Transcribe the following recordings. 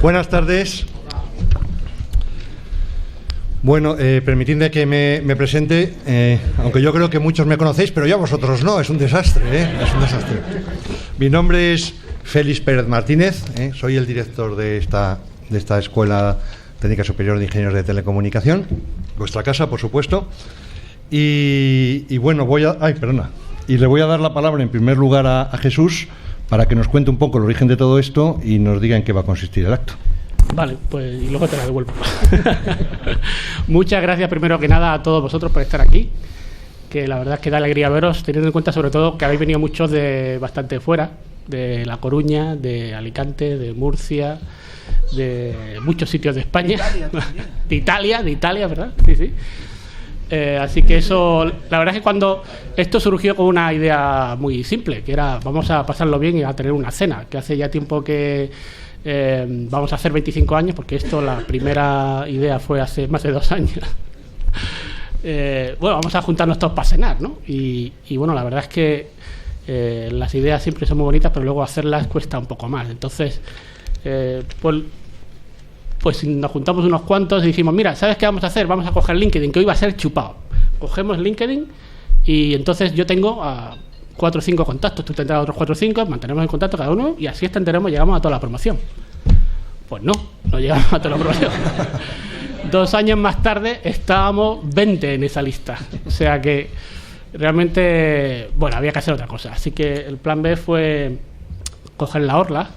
Buenas tardes. Bueno, permitidme que me presente, aunque yo creo que muchos me conocéis, pero ya vosotros no, es un desastre, es un desastre. Mi nombre es Félix Pérez Martínez, soy el director de esta Escuela Técnica Superior de Ingenieros de Telecomunicación, vuestra casa, por supuesto, y bueno, y le voy a dar la palabra en primer lugar a Jesús para que nos cuente un poco el origen de todo esto y nos diga en qué va a consistir el acto. Vale, pues y luego te la devuelvo. Muchas gracias primero que nada a todos vosotros por estar aquí, que la verdad es que da alegría veros, teniendo en cuenta sobre todo que habéis venido muchos de bastante fuera, de La Coruña, de Alicante, de Murcia, de muchos sitios de España, de Italia, ¿verdad? Sí, sí. Así que eso, la verdad es que cuando esto surgió con una idea muy simple, que era vamos a pasarlo bien y a tener una cena, que hace ya tiempo que vamos a hacer 25 años, porque esto, la primera idea fue hace más de 2 años. Bueno, vamos a juntarnos todos para cenar, ¿no? Y bueno, la verdad es que las ideas siempre son muy bonitas, pero luego hacerlas cuesta un poco más. Entonces, pues nos juntamos unos cuantos y dijimos, mira, ¿sabes qué vamos a hacer? Vamos a coger LinkedIn, que hoy va a ser chupado. Cogemos LinkedIn y entonces yo tengo a 4 o 5 contactos, tú tendrás otros 4 o 5, mantenemos en contacto cada uno y así extenderemos, llegamos a toda la promoción. Pues no llegamos a toda la promoción. 2 años más tarde estábamos 20 en esa lista. O sea que realmente, bueno, había que hacer otra cosa. Así que el plan B fue coger la orla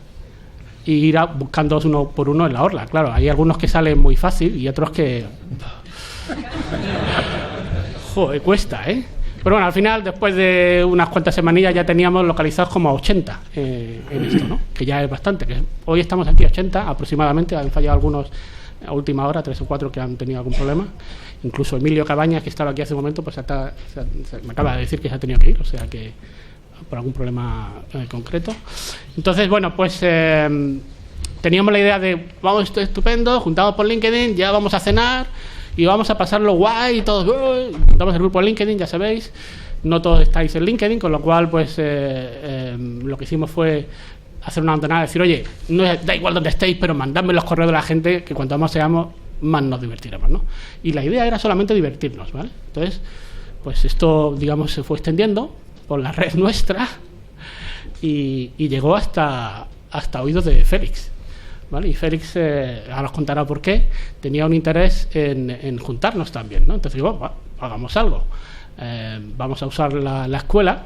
y ir buscando uno por uno en la orla. Claro, hay algunos que salen muy fácil y otros que... Joder, cuesta, ¿eh? Pero bueno, al final, después de unas cuantas semanillas, ya teníamos localizados como 80 en esto, ¿no? Que ya es bastante. Que hoy estamos aquí 80 aproximadamente. Han fallado algunos a última hora, 3 o 4 que han tenido algún problema. Incluso Emilio Cabañas, que estaba aquí hace un momento, pues me acaba de decir que se ha tenido que ir, o sea que por algún problema concreto. Entonces, bueno, pues teníamos la idea de, vamos, esto es estupendo, juntamos por LinkedIn, ya vamos a cenar y vamos a pasarlo guay y todos, juntamos el grupo en LinkedIn, ya sabéis, no todos estáis en LinkedIn, con lo cual, pues lo que hicimos fue hacer una andanada, decir, oye, no da igual donde estéis, pero mandadme los correos de la gente, que cuanto más seamos, más nos divertiremos, ¿no? Y la idea era solamente divertirnos, ¿vale? Entonces, pues esto, digamos, se fue extendiendo por la red nuestra y llegó hasta oídos de Félix, ¿vale? Y Félix, ahora os contará por qué, tenía un interés en juntarnos también, ¿no? Entonces digo, hagamos algo. Vamos a usar la escuela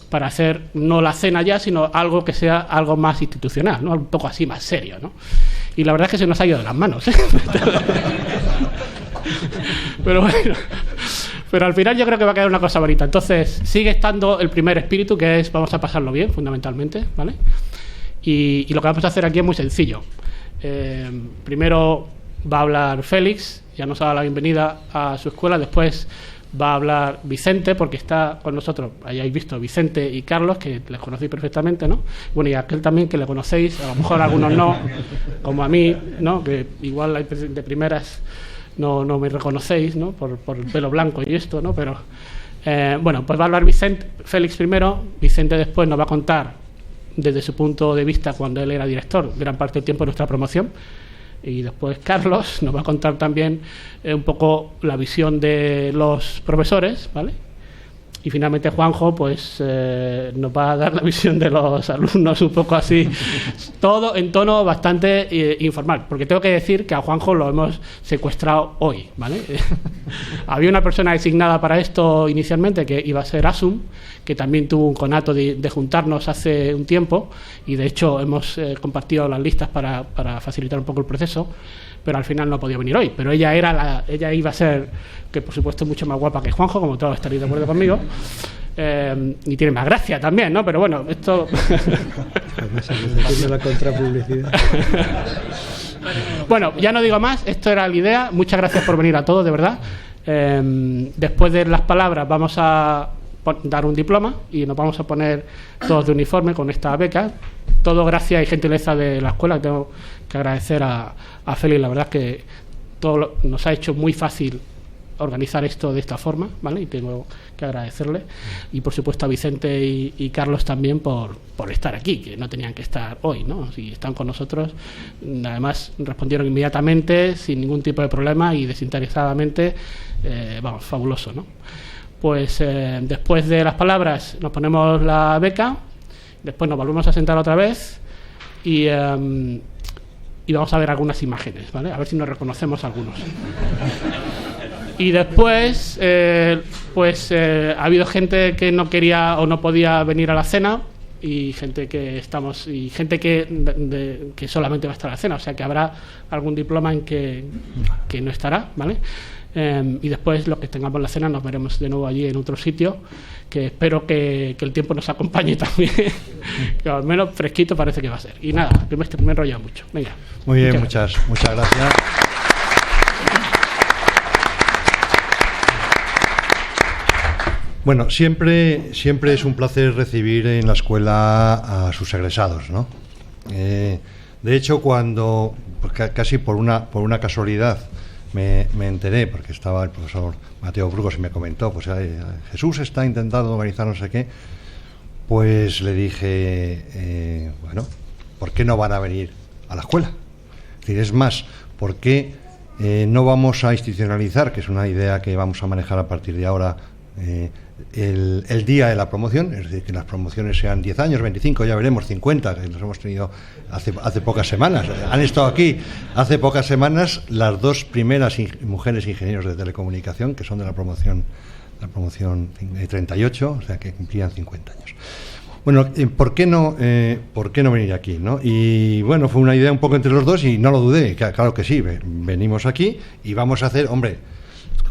para hacer no la cena ya, sino algo que sea algo más institucional, ¿no? Un poco así más serio, ¿no? Y la verdad es que se nos ha ido de las manos, ¿eh? Pero bueno, pero al final yo creo que va a quedar una cosa bonita. Entonces sigue estando el primer espíritu, que es vamos a pasarlo bien, fundamentalmente, ¿vale? Y lo que vamos a hacer aquí es muy sencillo. Primero va a hablar Félix, ya nos ha dado la bienvenida a su escuela. Después va a hablar Vicente, porque está con nosotros, hayáis visto, Vicente y Carlos, que les conocéis perfectamente, ¿no? Bueno, y aquel también que le conocéis, a lo mejor algunos no, como a mí, ¿no? Que igual de primeras no me reconocéis, ¿no? Por el pelo blanco y esto, ¿no? Pero, bueno, pues va a hablar Félix primero, Vicente después nos va a contar desde su punto de vista cuando él era director, gran parte del tiempo de nuestra promoción. Y después Carlos nos va a contar también un poco la visión de los profesores, ¿vale? Y finalmente Juanjo, pues nos va a dar la visión de los alumnos, un poco así, todo en tono bastante informal, porque tengo que decir que a Juanjo lo hemos secuestrado hoy, ¿vale? Había una persona designada para esto inicialmente, que iba a ser Asum, que también tuvo un conato de juntarnos hace un tiempo, y de hecho hemos compartido las listas para facilitar un poco el proceso, pero al final no podía venir hoy. Pero ella iba a ser, que por supuesto es mucho más guapa que Juanjo, como todos estaréis de acuerdo conmigo, y tiene más gracia también, ¿no? Pero bueno, esto... la contrapublicidad. Bueno, ya no digo más, esto era la idea. Muchas gracias por venir a todos, de verdad. Después de las palabras vamos a dar un diploma y nos vamos a poner todos de uniforme con esta beca, todo gracias y gentileza de la escuela. Tengo que agradecer a Félix, la verdad es que todo nos ha hecho muy fácil organizar esto de esta forma, ¿vale? Y tengo que agradecerle. Y por supuesto a Vicente y Carlos también por estar aquí, que no tenían que estar hoy, ¿no? Si están con nosotros, además respondieron inmediatamente, sin ningún tipo de problema y desinteresadamente, vamos, fabuloso, ¿no? Pues después de las palabras nos ponemos la beca, después nos volvemos a sentar otra vez y vamos a ver algunas imágenes, ¿vale? A ver si nos reconocemos algunos. Y después, ha habido gente que no quería o no podía venir a la cena y gente que que solamente va a estar a la cena, o sea que habrá algún diploma en que no estará, ¿vale? Y después los que tengamos la cena nos veremos de nuevo allí en otro sitio, que espero que el tiempo nos acompañe también, que al menos fresquito parece que va a ser. Y nada, me he enrollado mucho. Venga. Muy bien, muchas gracias. Bueno, siempre es un placer recibir en la escuela a sus egresados, ¿no? De hecho, cuando casi por una casualidad me enteré, porque estaba el profesor Mateo Burgos y me comentó, pues Jesús está intentando organizar no sé qué, pues le dije, bueno, ¿por qué no van a venir a la escuela? Es más, ¿por qué no vamos a institucionalizar, que es una idea que vamos a manejar a partir de ahora, el día de la promoción? Es decir, que las promociones sean 10 años, 25, ya veremos, 50, que los hemos tenido hace pocas semanas. Han estado aquí hace pocas semanas las dos primeras mujeres ingenieros de telecomunicación, que son de la promoción 38, o sea que cumplían 50 años. Bueno, ¿por qué no venir aquí, ¿no? Y bueno, fue una idea un poco entre los dos y no lo dudé, claro que sí, venimos aquí y vamos a hacer, hombre,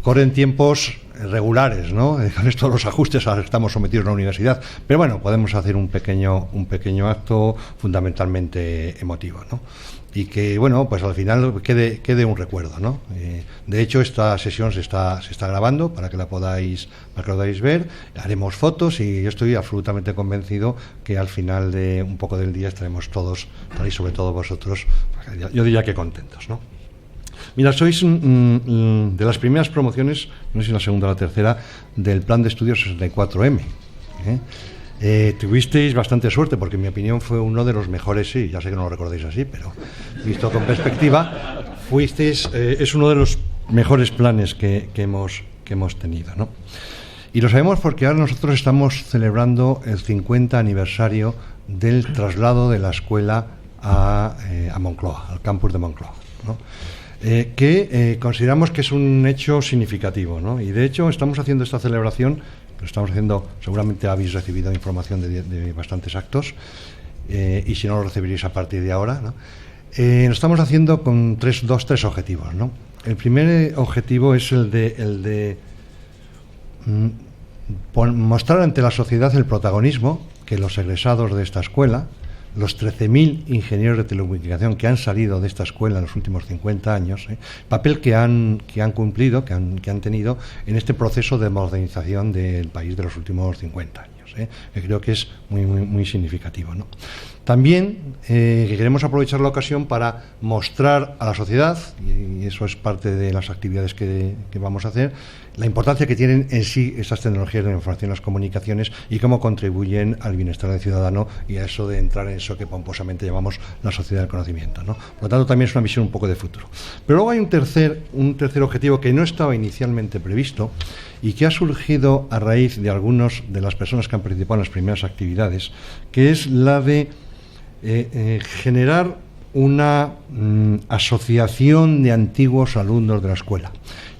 corren tiempos regulares, ¿no? Con estos los ajustes a los que estamos sometidos en la universidad, pero bueno, podemos hacer un pequeño acto fundamentalmente emotivo, ¿no? Y que, bueno, pues al final quede un recuerdo, ¿no? De hecho, esta sesión se está grabando para que la podáis ver. Haremos fotos y yo estoy absolutamente convencido que al final de un poco del día estaremos todos, y sobre todo vosotros, yo diría que contentos, ¿no? Mira, sois de las primeras promociones, no sé si la segunda o la tercera, del Plan de Estudios 64M. Tuvisteis bastante suerte, porque en mi opinión fue uno de los mejores, sí, ya sé que no lo recordéis así, pero visto con perspectiva, es uno de los mejores planes que hemos tenido, ¿no? Y lo sabemos porque ahora nosotros estamos celebrando el 50 aniversario del traslado de la escuela a Moncloa, al campus de Moncloa, ¿no? Que consideramos que es un hecho significativo, ¿no? Y de hecho estamos haciendo esta celebración, lo estamos haciendo, seguramente habéis recibido información de bastantes actos, y si no lo recibiréis a partir de ahora, ¿no? Lo estamos haciendo con tres objetivos, ¿no? El primer objetivo es el de mostrar ante la sociedad el protagonismo que los egresados de esta escuela, los 13.000 ingenieros de telecomunicación que han salido de esta escuela en los últimos 50 años, papel que han cumplido, que han tenido en este proceso de modernización del país de los últimos 50 años, que creo que es muy significativo, ¿no? También que queremos aprovechar la ocasión para mostrar a la sociedad, y eso es parte de las actividades que vamos a hacer, la importancia que tienen en sí estas tecnologías de la información y las comunicaciones y cómo contribuyen al bienestar del ciudadano y a eso de entrar en eso que pomposamente llamamos la sociedad del conocimiento, ¿no? Por lo tanto, también es una visión un poco de futuro. Pero luego hay un tercer objetivo que no estaba inicialmente previsto y que ha surgido a raíz de algunas de las personas que han participado en las primeras actividades, que es la de generar una asociación de antiguos alumnos de la escuela.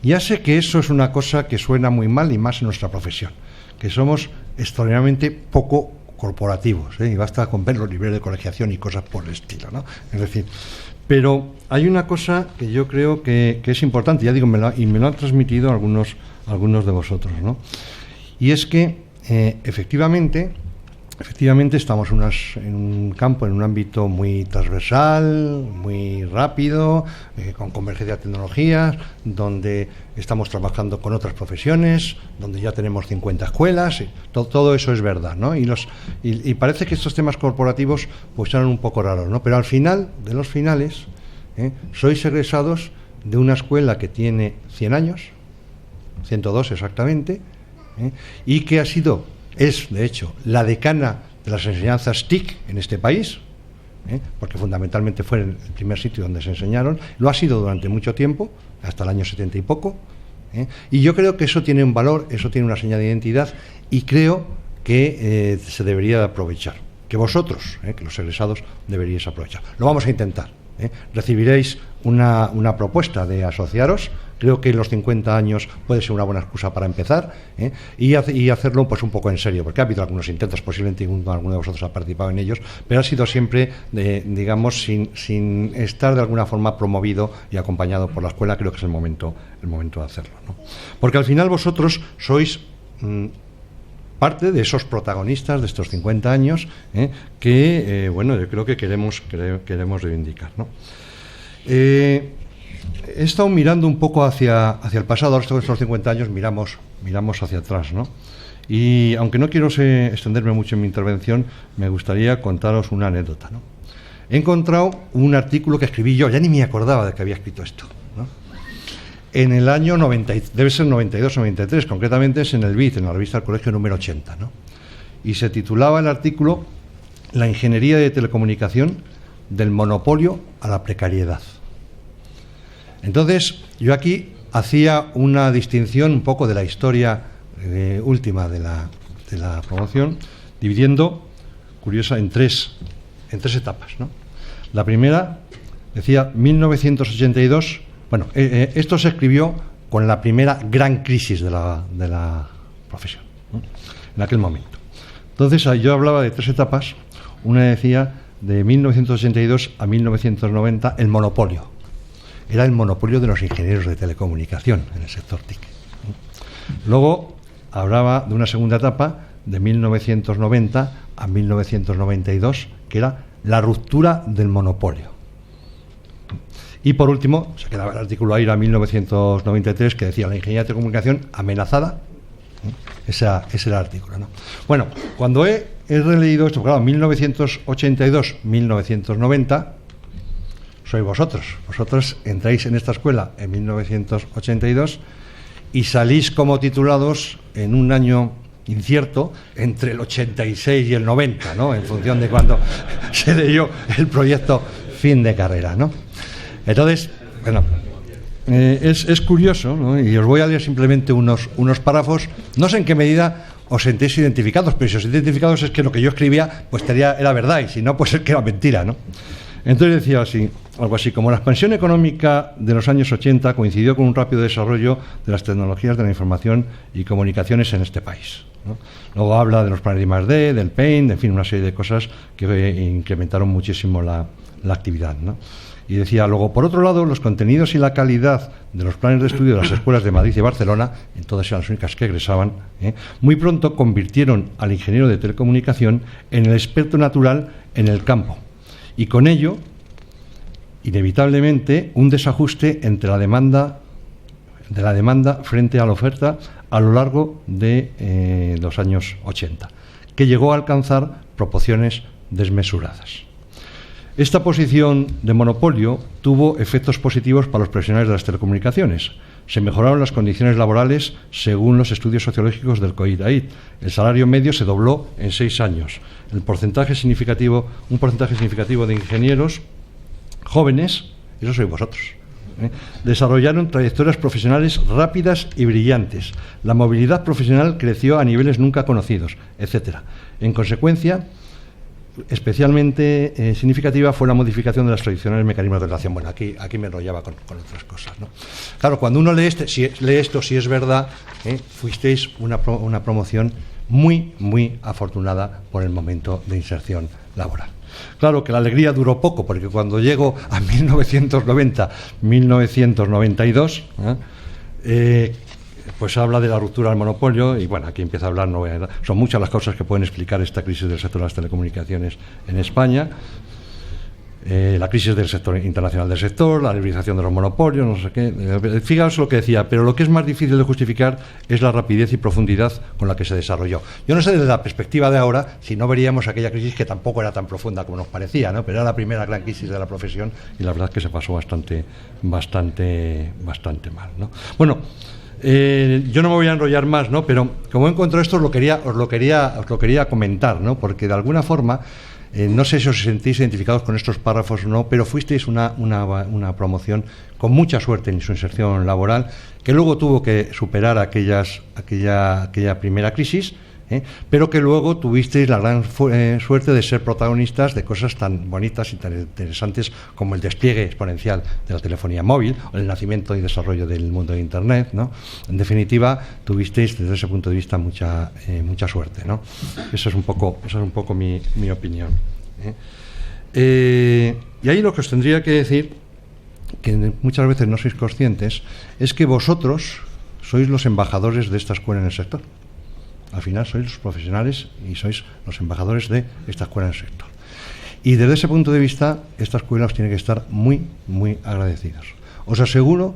Ya sé que eso es una cosa que suena muy mal y más en nuestra profesión, que somos extraordinariamente poco corporativos, y basta con ver los niveles de colegiación y cosas por el estilo, ¿no? Es decir, pero hay una cosa que yo creo que es importante, ya digo, me lo han transmitido algunos de vosotros, ¿no? Y es que efectivamente estamos en un campo, en un ámbito muy transversal, muy rápido, con convergencia de tecnologías, donde estamos trabajando con otras profesiones, donde ya tenemos 50 escuelas, y todo eso es verdad, ¿no? Y parece que estos temas corporativos pues son un poco raros, ¿no? Pero al final de los finales, sois egresados de una escuela que tiene 100 años, 102 exactamente, y que es de hecho la decana de las enseñanzas TIC en este país, porque fundamentalmente fue el primer sitio donde se enseñaron, lo ha sido durante mucho tiempo, hasta el año 70 y poco, y yo creo que eso tiene un valor, eso tiene una señal de identidad, y creo que se debería de aprovechar, que vosotros, que los egresados, deberíais aprovechar. Lo vamos a intentar. Recibiréis una propuesta de asociaros. Creo que en los 50 años puede ser una buena excusa para empezar, y hacerlo pues un poco en serio, porque ha habido algunos intentos, posiblemente alguno de vosotros ha participado en ellos, pero ha sido siempre, digamos, sin estar de alguna forma promovido y acompañado por la escuela. Creo que es el momento de hacerlo, ¿no? Porque al final vosotros sois parte de esos protagonistas de estos 50 años, que, bueno, yo creo que queremos reivindicar, ¿no? He estado mirando un poco hacia el pasado. Ahora estos 50 años miramos hacia atrás, ¿no? Y aunque no quiero extenderme mucho en mi intervención, me gustaría contaros una anécdota, ¿no? He encontrado un artículo que escribí yo, ya ni me acordaba de que había escrito esto, ¿no? En el año 90, debe ser 92 o 93, concretamente es en el BID, en la revista del Colegio número 80, ¿no? Y se titulaba el artículo La ingeniería de telecomunicación, del monopolio a la precariedad. Entonces, yo aquí hacía una distinción un poco de la historia última de la promoción, dividiendo, curiosa, en tres etapas, ¿no? La primera, decía 1982. Bueno, esto se escribió con la primera gran crisis de la profesión, ¿no? En aquel momento. Entonces, yo hablaba de tres etapas. Una decía de 1982 a 1990, el monopolio. Era el monopolio de los ingenieros de telecomunicación en el sector TIC. Luego hablaba de una segunda etapa de 1990 a 1992, que era la ruptura del monopolio. Y por último, se quedaba el artículo ahí, era 1993, que decía la ingeniería de telecomunicación amenazada. Ese era el artículo, ¿no? Bueno, cuando he releído esto, claro, 1982-1990, sois vosotros. Vosotros entráis en esta escuela en 1982 y salís como titulados en un año incierto entre el 86 y el 90, ¿no? En función de cuando se leyó el proyecto fin de carrera, ¿no? Entonces, bueno, es curioso, ¿no? Y os voy a leer simplemente unos párrafos. No sé en qué medida os sentéis identificados, pero si os sentéis identificados es que lo que yo escribía pues era verdad, y si no, pues es que era mentira, ¿no? Entonces decía algo así como: la expansión económica de los años 80 coincidió con un rápido desarrollo de las tecnologías de la información y comunicaciones en este país, ¿no? Luego habla de los planes de I+D, del PAIN, en fin, una serie de cosas que incrementaron muchísimo la actividad, ¿no? Y decía luego, por otro lado, los contenidos y la calidad de los planes de estudio de las escuelas de Madrid y Barcelona, en todas eran las únicas que egresaban, muy pronto convirtieron al ingeniero de telecomunicación en el experto natural en el campo, y con ello, inevitablemente, un desajuste entre la demanda frente a la oferta a lo largo de los años 80, que llegó a alcanzar proporciones desmesuradas. Esta posición de monopolio tuvo efectos positivos para los profesionales de las telecomunicaciones. Se mejoraron las condiciones laborales según los estudios sociológicos del COIDAID. El salario medio se dobló en 6 años. Un porcentaje significativo de ingenieros jóvenes, eso sois vosotros, desarrollaron trayectorias profesionales rápidas y brillantes. La movilidad profesional creció a niveles nunca conocidos, etc. En consecuencia, especialmente significativa fue la modificación de los tradicionales mecanismos de relación. Bueno, aquí me enrollaba con otras cosas, ¿no? Claro, cuando uno lee esto, si es verdad, fuisteis una promoción muy, muy afortunada por el momento de inserción laboral. Claro que la alegría duró poco, porque cuando llego a 1990-1992, pues habla de la ruptura del monopolio, y bueno, aquí empieza a hablar, son muchas las causas que pueden explicar esta crisis del sector de las telecomunicaciones en España. La crisis del sector internacional del sector, la liberalización de los monopolios, no sé qué. Fijaos lo que decía, pero lo que es más difícil de justificar es la rapidez y profundidad con la que se desarrolló. Yo no sé desde la perspectiva de ahora si no veríamos aquella crisis, que tampoco era tan profunda como nos parecía, ¿no? Pero era la primera gran crisis de la profesión, y la verdad es que se pasó bastante mal, ¿no? Bueno, Yo no me voy a enrollar más, ¿no? Pero como he encontrado esto, os lo quería comentar, ¿no? Porque de alguna forma, no sé si os sentís identificados con estos párrafos o no, pero fuisteis una promoción con mucha suerte en su inserción laboral, que luego tuvo que superar aquella primera crisis, pero que luego tuvisteis la gran suerte de ser protagonistas de cosas tan bonitas y tan interesantes como el despliegue exponencial de la telefonía móvil o el nacimiento y desarrollo del mundo de Internet, ¿no? En definitiva, tuvisteis desde ese punto de vista mucha suerte, ¿no? Esa es un poco mi opinión, y ahí lo que os tendría que decir, que muchas veces no sois conscientes, es que vosotros sois los embajadores de esta escuela en el sector. Al final sois los profesionales y sois los embajadores de esta escuela en el sector. Y desde ese punto de vista, esta escuela os tiene que estar muy, muy agradecidos. Os aseguro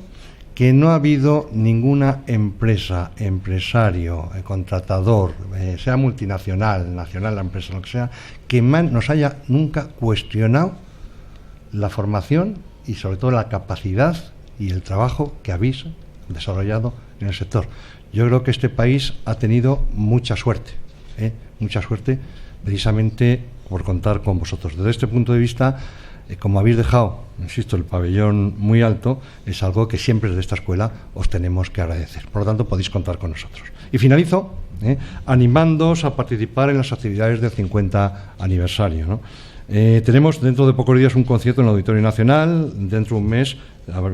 que no ha habido ninguna empresa, empresario, contratador, sea multinacional, nacional, la empresa, lo que sea, que nos haya nunca cuestionado la formación y sobre todo la capacidad y el trabajo que habéis desarrollado en el sector. Yo creo que este país ha tenido mucha suerte precisamente por contar con vosotros. Desde este punto de vista, como habéis dejado, insisto, el pabellón muy alto, es algo que siempre desde esta escuela os tenemos que agradecer. Por lo tanto, podéis contar con nosotros. Y finalizo animándoos a participar en las actividades del 50 aniversario, ¿no? Tenemos dentro de pocos días un concierto en el Auditorio Nacional. Dentro de un mes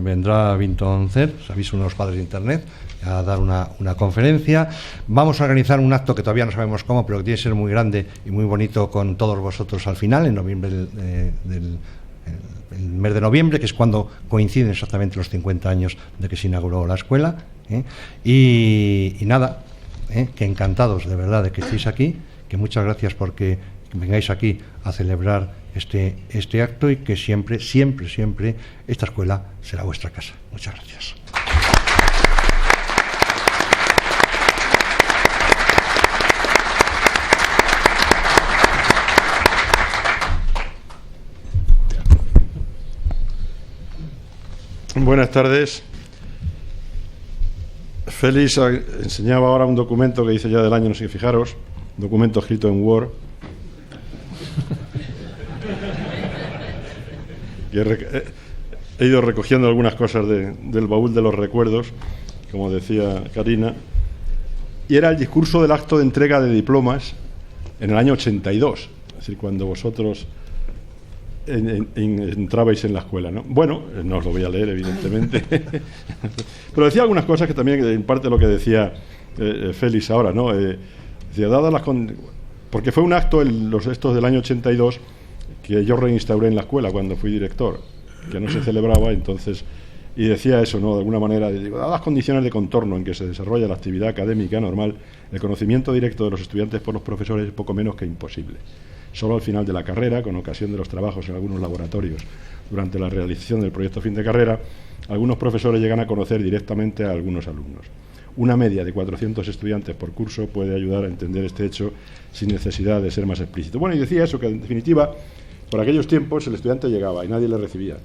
vendrá Vinton Cer, sabéis, uno de los padres de Internet, a dar una conferencia. Vamos a organizar un acto que todavía no sabemos cómo, pero que tiene que ser muy grande y muy bonito con todos vosotros al final, en noviembre el mes de noviembre, que es cuando coinciden exactamente los 50 años de que se inauguró la escuela. Y nada, que encantados de verdad de que estéis aquí, que muchas gracias porque vengáis aquí a celebrar este acto y que siempre esta escuela será vuestra casa. Muchas gracias. Buenas tardes. Félix enseñaba ahora un documento que dice ya del año, no sé qué, fijaros, un documento escrito en Word. He ido recogiendo algunas cosas del baúl de los recuerdos, como decía Karina, y era el discurso del acto de entrega de diplomas en el año 82, es decir, cuando vosotros entrabais en la escuela, ¿no? Bueno, no os lo voy a leer, evidentemente, pero decía algunas cosas que también, en parte lo que decía Félix ahora, ¿no? Decía, dadas las porque fue un acto, estos del año 82, que yo reinstauré en la escuela cuando fui director, que no se celebraba, entonces, y decía eso, ¿no? De alguna manera, dadas las condiciones de contorno en que se desarrolla la actividad académica normal, el conocimiento directo de los estudiantes por los profesores es poco menos que imposible. Solo al final de la carrera, con ocasión de los trabajos en algunos laboratorios, durante la realización del proyecto fin de carrera, algunos profesores llegan a conocer directamente a algunos alumnos. Una media de 400 estudiantes por curso puede ayudar a entender este hecho sin necesidad de ser más explícito. Bueno, y decía eso, que en definitiva, por aquellos tiempos el estudiante llegaba y nadie le recibía.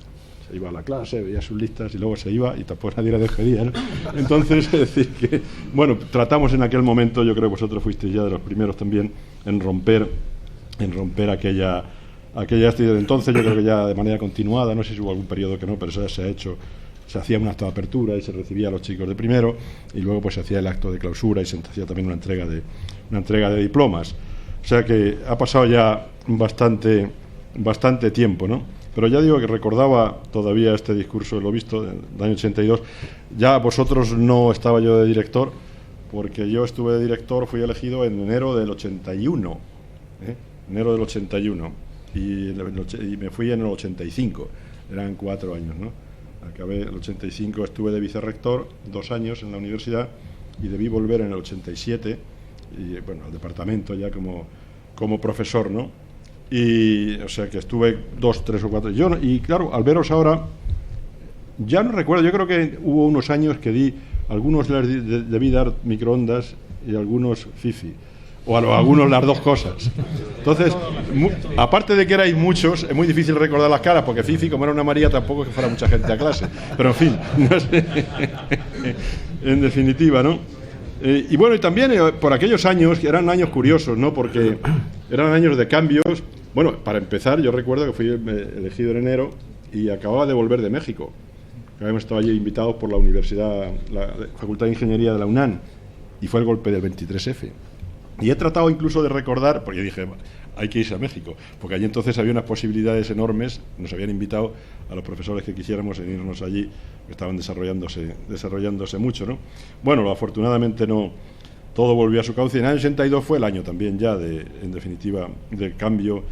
Se iba a la clase, veía sus listas y luego se iba y tampoco nadie le despedía, ¿no? Entonces, es decir que, bueno, tratamos en aquel momento, yo creo que vosotros fuisteis ya de los primeros también, en romper aquella actividad. Entonces yo creo que ya de manera continuada, no sé si hubo algún periodo que no, pero eso ya se ha hecho, se hacía un acto de apertura y se recibía a los chicos de primero y luego pues se hacía el acto de clausura y se hacía también una entrega de diplomas. O sea que ha pasado ya bastante tiempo, ¿no? Pero ya digo que recordaba todavía este discurso, lo visto, del año 82. Ya vosotros no estaba yo de director, porque yo estuve de director, fui elegido en enero del 81, enero del 81, y me fui en el 85, eran 4 años, ¿no? Acabé el 85, estuve de vicerrector 2 años en la universidad y debí volver en el 87, y bueno, al departamento ya como profesor, ¿no? Y, o sea, que estuve 2, 3 o 4. Y claro, al veros ahora, ya no recuerdo, yo creo que hubo unos años que algunos les debí dar microondas y algunos fifi. o a algunos las dos cosas. Entonces, aparte de que erais muchos, es muy difícil recordar las caras, porque Fifi, como era una María, tampoco es que fuera mucha gente a clase. Pero en fin, no sé. En definitiva, ¿no? Y bueno, y también por aquellos años, que eran años curiosos, ¿no? Porque eran años de cambios. Bueno, para empezar, yo recuerdo que fui elegido en enero y acababa de volver de México. Habíamos estado allí invitados por la Universidad, la Facultad de Ingeniería de la UNAM, y fue el golpe del 23F. Y he tratado incluso de recordar, porque dije, hay que irse a México, porque allí entonces había unas posibilidades enormes, nos habían invitado a los profesores que quisiéramos en irnos allí, que estaban desarrollándose mucho, ¿no? Bueno, afortunadamente no, todo volvió a su cauce. En el año 82 fue el año también ya, en definitiva, del cambio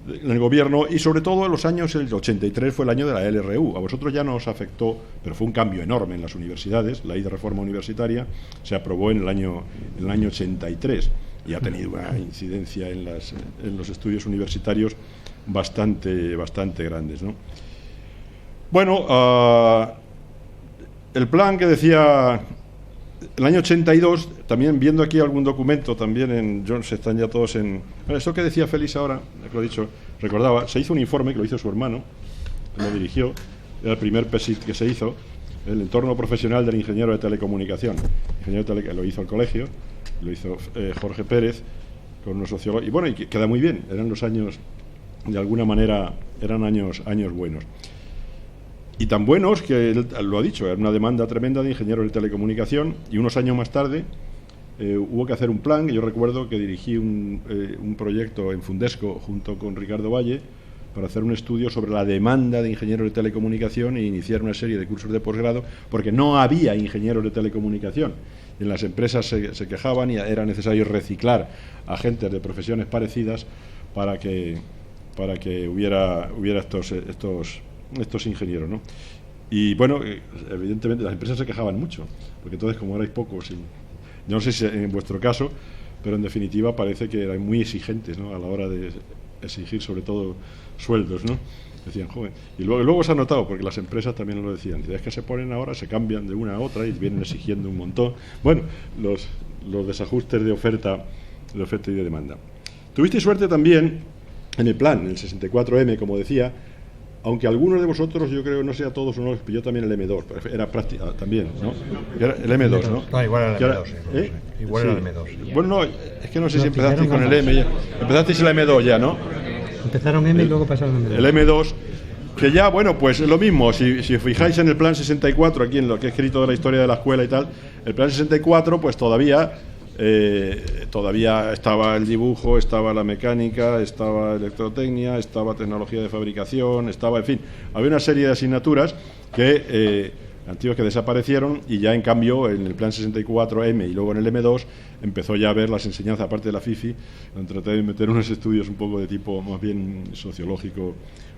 en el gobierno, y sobre todo en los años, el 83 fue el año de la LRU. A vosotros ya no os afectó, pero fue un cambio enorme en las universidades. La ley de reforma universitaria se aprobó en el año 83 y ha tenido una incidencia en los estudios universitarios bastante grandes, ¿no? Bueno, el plan que decía el año 82, también viendo aquí algún documento, también en Jones están ya todos en... Bueno, esto que decía Félix ahora, que lo he dicho, recordaba, se hizo un informe que lo hizo su hermano, lo dirigió, era el primer PESIT que se hizo, el entorno profesional del ingeniero de telecomunicación. Lo hizo el colegio, lo hizo Jorge Pérez, con unos sociólogos, y bueno, y queda muy bien, eran los años, de alguna manera, eran años buenos. Y tan buenos que él lo ha dicho, era una demanda tremenda de ingenieros de telecomunicación, y unos años más tarde hubo que hacer un plan. Yo recuerdo que dirigí un proyecto en Fundesco junto con Ricardo Valle para hacer un estudio sobre la demanda de ingenieros de telecomunicación e iniciar una serie de cursos de posgrado, porque no había ingenieros de telecomunicación. En las empresas se quejaban y era necesario reciclar a gente de profesiones parecidas para que hubiera estos ingenieros, ¿no? Y bueno, evidentemente las empresas se quejaban mucho, porque entonces, como erais pocos, yo no sé si en vuestro caso, pero en definitiva parece que eran muy exigentes, ¿no? A la hora de exigir sobre todo sueldos, ¿no? Decían, joven. Y luego se ha notado, porque las empresas también lo decían, es que se ponen ahora, se cambian de una a otra y vienen exigiendo un montón. Bueno, los desajustes de oferta y de demanda. Tuvisteis suerte también en el plan, el 64M, como decía, aunque algunos de vosotros, yo creo, no sé a todos o no, pilló también el M2, era práctica también, ¿no? Era el M2, ¿no? No, igual era el M2, igual sí. Era el M2. Bueno, no, es que no sé si empezasteis con el M, empezasteis el M2 ya, ¿no? Empezaron M y luego pasaron M2. El M2, que ya, bueno, pues es lo mismo, si fijáis en el plan 64, aquí en lo que he escrito de la historia de la escuela y tal, el plan 64, pues todavía estaba el dibujo, estaba la mecánica, estaba electrotecnia, estaba tecnología de fabricación, estaba, en fin, había una serie de asignaturas antiguas que desaparecieron, y ya en cambio en el plan 64M y luego en el M2 empezó ya a ver las enseñanzas, aparte de la FIFI, donde traté de meter unos estudios un poco de tipo más bien sociológico,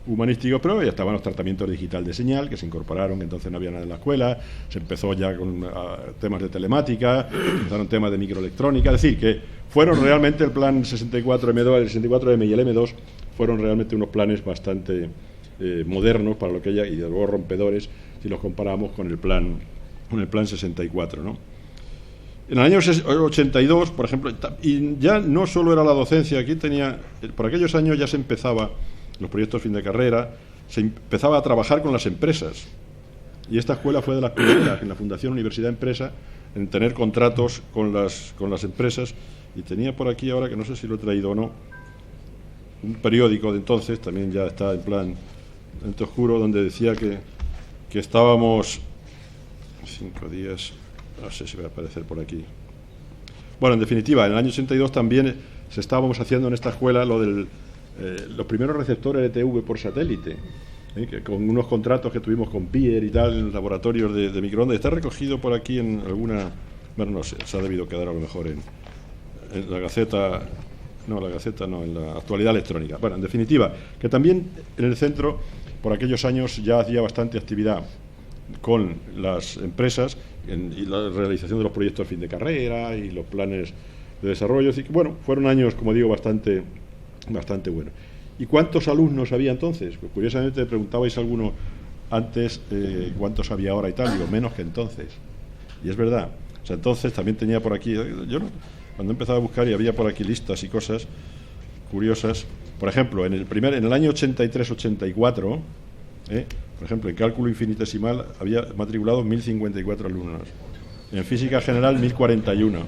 humanísticos, pero ya estaban los tratamientos digital de señal que se incorporaron, que entonces no había nada en la escuela, se empezó ya con temas de telemática, empezaron temas de microelectrónica, es decir, que fueron realmente el plan 64M2, el 64M y el M2 fueron realmente unos planes bastante modernos para lo que ella, y de luego rompedores si los comparamos con el plan 64, ¿no? En el año 82, por ejemplo, y ya no solo era la docencia, aquí por aquellos años ya se empezaba los proyectos fin de carrera, se empezaba a trabajar con las empresas, y esta escuela fue de las primeras en la Fundación Universidad Empresa en tener contratos con las empresas, y tenía por aquí ahora, que no sé si lo he traído o no, un periódico de entonces, también ya está en plan ente oscuro, donde decía que estábamos 5 días, no sé si va a aparecer por aquí. Bueno, en definitiva, en el año 82 también se estábamos haciendo en esta escuela lo del los primeros receptores LTV por satélite, que con unos contratos que tuvimos con Pier y tal en los laboratorios de microondas. Está recogido por aquí en alguna, bueno, no sé, se ha debido quedar a lo mejor en la Gaceta, en la Actualidad Electrónica. Bueno, en definitiva, que también en el centro por aquellos años ya hacía bastante actividad con las empresas y la realización de los proyectos fin de carrera y los planes de desarrollo. Así que, bueno, fueron años, como digo, bastante buenos. ¿Y cuántos alumnos había entonces? Pues curiosamente preguntabais a alguno antes cuántos había ahora y tal, digo, menos que entonces. Y es verdad. O sea, entonces también tenía por aquí, yo no, cuando he empezado a buscar y había por aquí listas y cosas curiosas. Por ejemplo, en el año 83-84, por ejemplo, en cálculo infinitesimal había matriculado 1054 alumnos. En física general, 1041.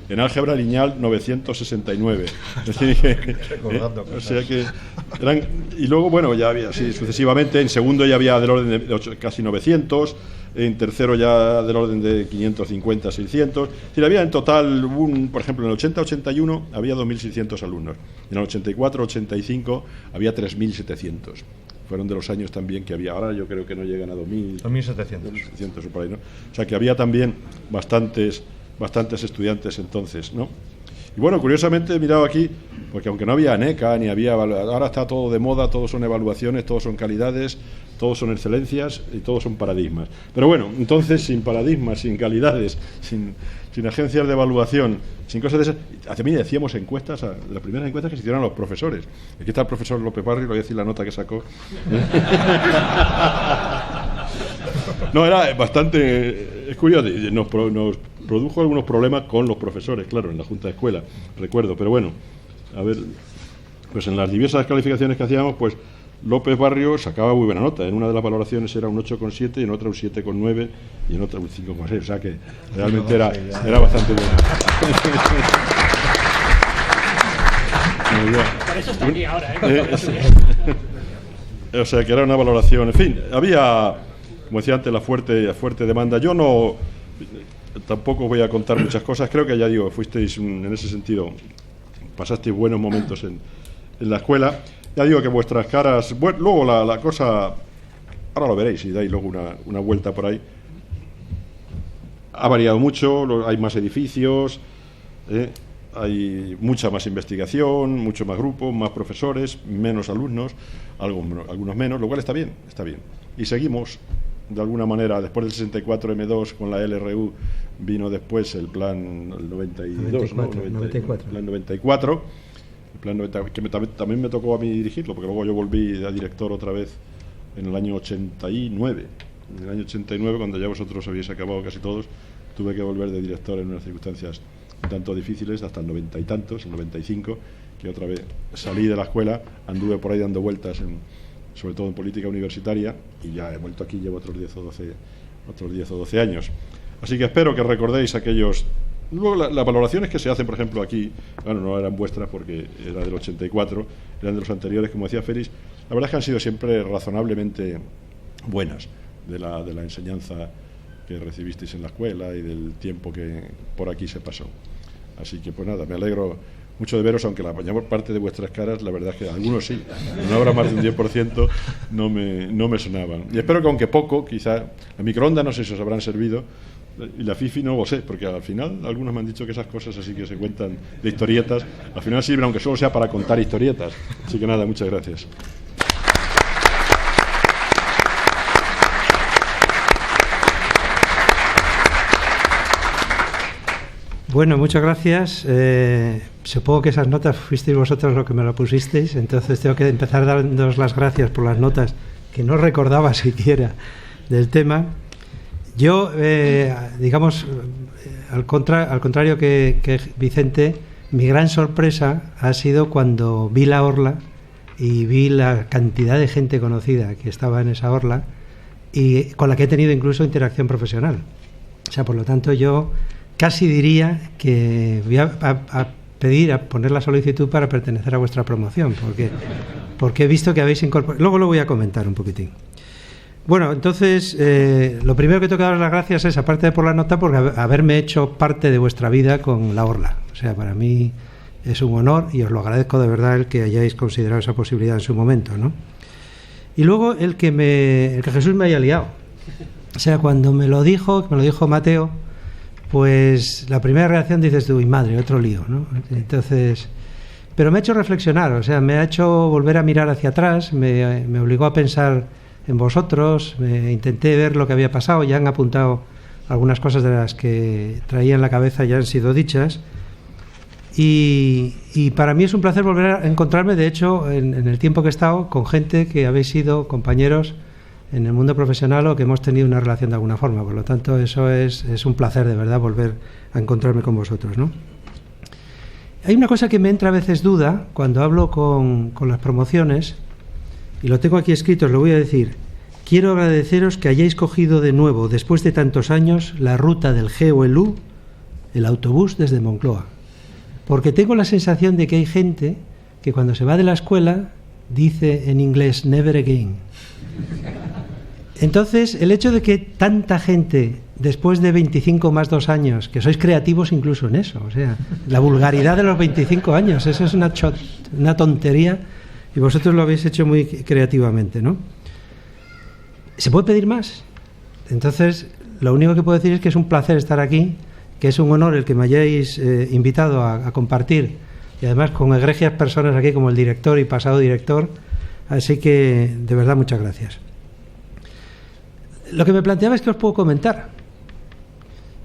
En álgebra lineal, 969. Es decir, o sea que eran, y luego, bueno, ya había así sucesivamente. En segundo ya había del orden de casi 900. En tercero ya del orden de 550, 600. Es decir, había en total, por ejemplo, en el 80-81 había 2.600 alumnos. En el 84-85 había 3.700. Fueron de los años también que había. Ahora yo creo que no llegan a 2.000. 2.700 o por ahí, ¿no? O sea que había también bastantes estudiantes entonces, ¿no? Y bueno, curiosamente he mirado aquí, porque aunque no había ANECA, ni había... Ahora está todo de moda, todos son evaluaciones, todos son calidades, todos son excelencias y todos son paradigmas. Pero bueno, entonces sin paradigmas, sin calidades, sin agencias de evaluación, sin cosas de esas... Hace mí decíamos encuestas, las primeras encuestas que se hicieron a los profesores. Aquí está el profesor López Barrio, le voy a decir la nota que sacó. No, era bastante... Es curioso, nos produjo algunos problemas con los profesores, claro, en la Junta de Escuela, recuerdo, pero bueno, a ver, pues en las diversas calificaciones que hacíamos, pues López Barrio sacaba muy buena nota. En una de las valoraciones era un 8,7, en otra un 7,9 y en otra un 5,6, o sea que realmente era bastante bueno. Por eso está aquí ahora, O sea que era una valoración, en fin, había, como decía antes, la fuerte demanda. Yo no... Tampoco voy a contar muchas cosas. Creo que ya digo, fuisteis en ese sentido, pasasteis buenos momentos en la escuela. Ya digo que vuestras caras, bueno, luego la cosa, ahora lo veréis y dais luego una vuelta por ahí. Ha variado mucho, hay más edificios, hay mucha más investigación, mucho más grupos, más profesores, menos alumnos, algunos menos, lo cual está bien. Y seguimos. De alguna manera, después del 64 M2 con la LRU vino después el plan 92, 94. El plan 94, que también me tocó a mí dirigirlo, porque luego yo volví a director otra vez en el año 89. En el año 89, cuando ya vosotros habéis acabado casi todos, tuve que volver de director en unas circunstancias un tanto difíciles, hasta el 90 y tantos, el 95, que otra vez salí de la escuela, anduve por ahí dando vueltas sobre todo en política universitaria, y ya he vuelto aquí, llevo otros 10 o 12 años. Así que espero que recordéis aquellos... Luego las valoraciones que se hacen, por ejemplo, aquí, bueno, no eran vuestras porque era del 84, eran de los anteriores, como decía Félix, la verdad es que han sido siempre razonablemente buenas de la enseñanza que recibisteis en la escuela y del tiempo que por aquí se pasó. Así que pues nada, me alegro mucho de veros, aunque la mayor parte de vuestras caras, la verdad es que algunos sí, no habrá más de un 10%, no me sonaban. Y espero que aunque poco, quizá la microondas no sé si os habrán servido, y la FIFI no lo sé, porque al final algunos me han dicho que esas cosas así que se cuentan de historietas, al final sirven aunque solo sea para contar historietas. Así que nada, muchas gracias. Bueno, muchas gracias. Supongo que esas notas fuisteis vosotros los que me las pusisteis, entonces tengo que empezar dándoos las gracias por las notas que no recordaba siquiera del tema. Yo, digamos, al contrario que Vicente, mi gran sorpresa ha sido cuando vi la orla y vi la cantidad de gente conocida que estaba en esa orla y con la que he tenido incluso interacción profesional. O sea, por lo tanto, yo casi diría que voy a pedir a poner la solicitud para pertenecer a vuestra promoción, porque he visto que habéis incorporado... Luego lo voy a comentar un poquitín. Bueno, entonces, lo primero que tengo que daros las gracias es, aparte de por la nota, por haberme hecho parte de vuestra vida con la orla. O sea, para mí es un honor y os lo agradezco de verdad el que hayáis considerado esa posibilidad en su momento, ¿no? Y luego el que Jesús me haya liado. O sea, cuando me lo dijo Mateo, pues la primera reacción dices tú, uy madre, otro lío, ¿no? Entonces, pero me ha hecho reflexionar, o sea, me ha hecho volver a mirar hacia atrás, me obligó a pensar en vosotros, intenté ver lo que había pasado, ya han apuntado algunas cosas de las que traía en la cabeza, ya han sido dichas, y para mí es un placer volver a encontrarme, de hecho, en el tiempo que he estado, con gente que habéis sido compañeros en el mundo profesional o que hemos tenido una relación de alguna forma. Por lo tanto, eso es un placer de verdad volver a encontrarme con vosotros, ¿no? Hay una cosa que me entra a veces duda cuando hablo con las promociones, y lo tengo aquí escrito, os lo voy a decir. Quiero agradeceros que hayáis cogido de nuevo, después de tantos años, la ruta del G o el U, el autobús desde Moncloa. Porque tengo la sensación de que hay gente que cuando se va de la escuela dice en inglés never again. Entonces, el hecho de que tanta gente, después de 25 más 2 años, que sois creativos incluso en eso, o sea, la vulgaridad de los 25 años, eso es una tontería, y vosotros lo habéis hecho muy creativamente, ¿no? ¿Se puede pedir más? Entonces, lo único que puedo decir es que es un placer estar aquí, que es un honor el que me hayáis invitado a compartir, y además con egregias personas aquí como el director y pasado director, así que de verdad muchas gracias. Lo que me planteaba es que os puedo comentar.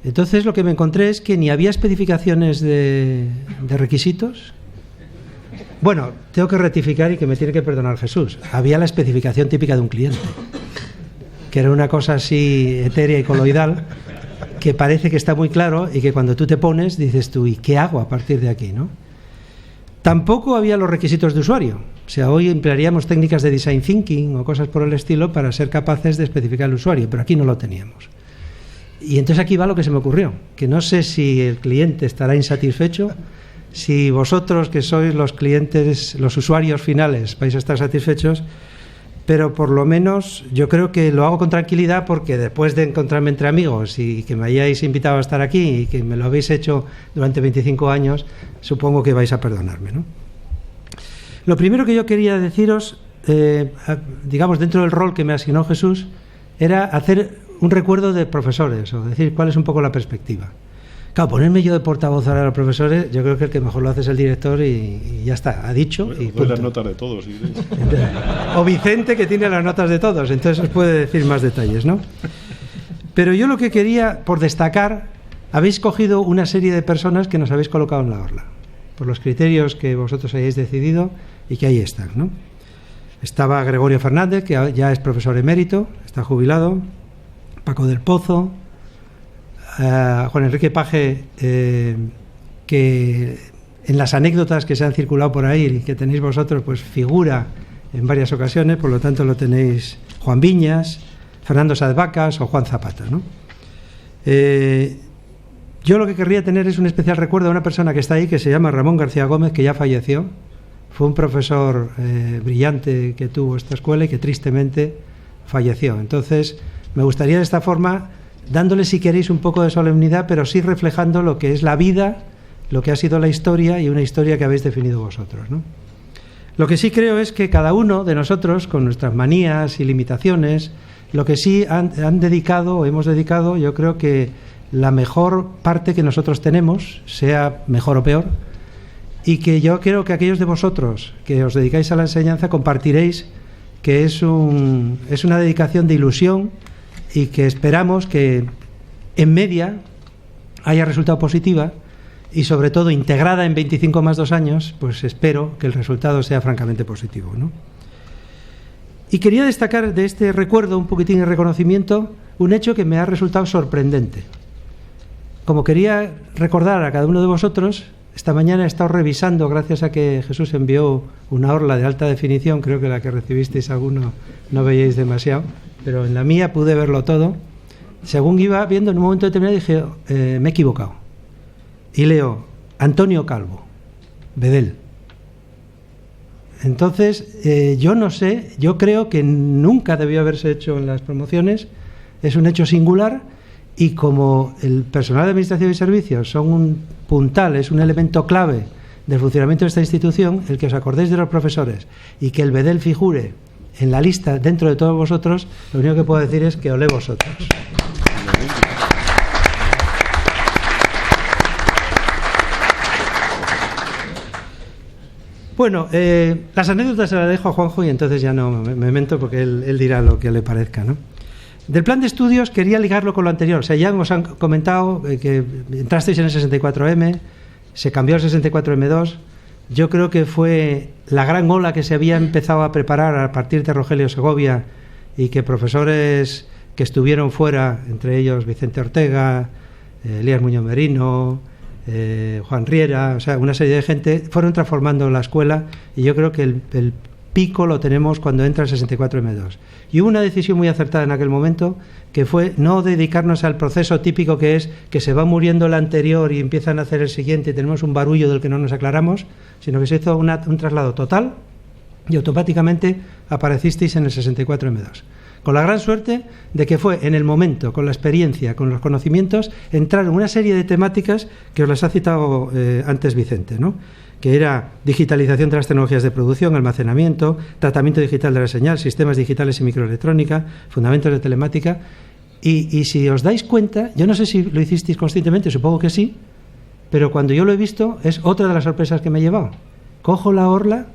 Entonces lo que me encontré es que ni había especificaciones de requisitos. Bueno, tengo que rectificar y que me tiene que perdonar Jesús. Había la especificación típica de un cliente, que era una cosa así etérea y coloidal, que parece que está muy claro y que cuando tú te pones dices tú, ¿y qué hago a partir de aquí, no? Tampoco había los requisitos de usuario. O sea, hoy emplearíamos técnicas de design thinking o cosas por el estilo para ser capaces de especificar el usuario, pero aquí no lo teníamos. Y entonces aquí va lo que se me ocurrió, que no sé si el cliente estará insatisfecho, si vosotros que sois los clientes, los usuarios finales, vais a estar satisfechos, pero por lo menos yo creo que lo hago con tranquilidad porque después de encontrarme entre amigos y que me hayáis invitado a estar aquí y que me lo habéis hecho durante 25 años, supongo que vais a perdonarme, ¿no? Lo primero que yo quería deciros, digamos dentro del rol que me asignó Jesús, era hacer un recuerdo de profesores o decir cuál es un poco la perspectiva. Claro, ponerme yo de portavoz ahora a los profesores, yo creo que el que mejor lo hace es el director y ya está, ha dicho. Bueno, y pues las notas de todos. ¿Sí? O Vicente, que tiene las notas de todos, entonces os puede decir más detalles, ¿no? Pero yo lo que quería, por destacar, habéis cogido una serie de personas que nos habéis colocado en la orla, por los criterios que vosotros hayáis decidido y que ahí están, ¿no? Estaba Gregorio Fernández, que ya es profesor emérito, está jubilado, Paco del Pozo, Juan Enrique Paje, que en las anécdotas que se han circulado por ahí y que tenéis vosotros, pues figura en varias ocasiones, por lo tanto lo tenéis Juan Viñas, Fernando Sáez Vacas o Juan Zapata, ¿no? Yo lo que querría tener es un especial recuerdo a una persona que está ahí, que se llama Ramón García Gómez, que ya falleció. Fue un profesor brillante que tuvo esta escuela y que tristemente falleció. Entonces, me gustaría de esta forma, dándole, si queréis, un poco de solemnidad, pero sí reflejando lo que es la vida, lo que ha sido la historia y una historia que habéis definido vosotros, ¿no? Lo que sí creo es que cada uno de nosotros, con nuestras manías y limitaciones, lo que sí han dedicado o hemos dedicado, yo creo que la mejor parte que nosotros tenemos, sea mejor o peor, y que yo creo que aquellos de vosotros que os dedicáis a la enseñanza compartiréis que es una dedicación de ilusión y que esperamos que en media haya resultado positiva y sobre todo integrada en 25 más 2 años, pues espero que el resultado sea francamente positivo, ¿no? Y quería destacar de este recuerdo, un poquitín de reconocimiento, un hecho que me ha resultado sorprendente. Como quería recordar a cada uno de vosotros, esta mañana he estado revisando, gracias a que Jesús envió una orla de alta definición, creo que la que recibisteis alguno no veíais demasiado, pero en la mía pude verlo todo. Según iba viendo, en un momento determinado dije, me he equivocado. Y leo, Antonio Calvo, Bedel. Entonces, yo no sé, yo creo que nunca debió haberse hecho en las promociones, es un hecho singular, y como el personal de Administración y Servicios son un puntal, es un elemento clave del funcionamiento de esta institución, el que os acordéis de los profesores y que el Bedel figure en la lista dentro de todos vosotros, lo único que puedo decir es que olé vosotros. Bueno, las anécdotas se las dejo a Juanjo y entonces ya no me mento porque él dirá lo que le parezca, ¿no? Del plan de estudios quería ligarlo con lo anterior. O sea, ya os han comentado que entrasteis en el 64M, se cambió al 64M2. Yo creo que fue la gran ola que se había empezado a preparar a partir de Rogelio Segovia y que profesores que estuvieron fuera, entre ellos Vicente Ortega, Elías Muñoz Merino, Juan Riera, o sea, una serie de gente, fueron transformando la escuela, y yo creo que el pico lo tenemos cuando entra el 64M2. Y hubo una decisión muy acertada en aquel momento, que fue no dedicarnos al proceso típico que es que se va muriendo el anterior y empiezan a hacer el siguiente y tenemos un barullo del que no nos aclaramos, sino que se hizo un traslado total y automáticamente aparecisteis en el 64M2. Con la gran suerte de que fue en el momento, con la experiencia, con los conocimientos, entraron una serie de temáticas que os las ha citado antes Vicente, ¿no? Que era digitalización de las tecnologías de producción, almacenamiento, tratamiento digital de la señal, sistemas digitales y microelectrónica, fundamentos de telemática. Y si os dais cuenta, yo no sé si lo hicisteis conscientemente, supongo que sí, pero cuando yo lo he visto es otra de las sorpresas que me he llevado. Cojo la orla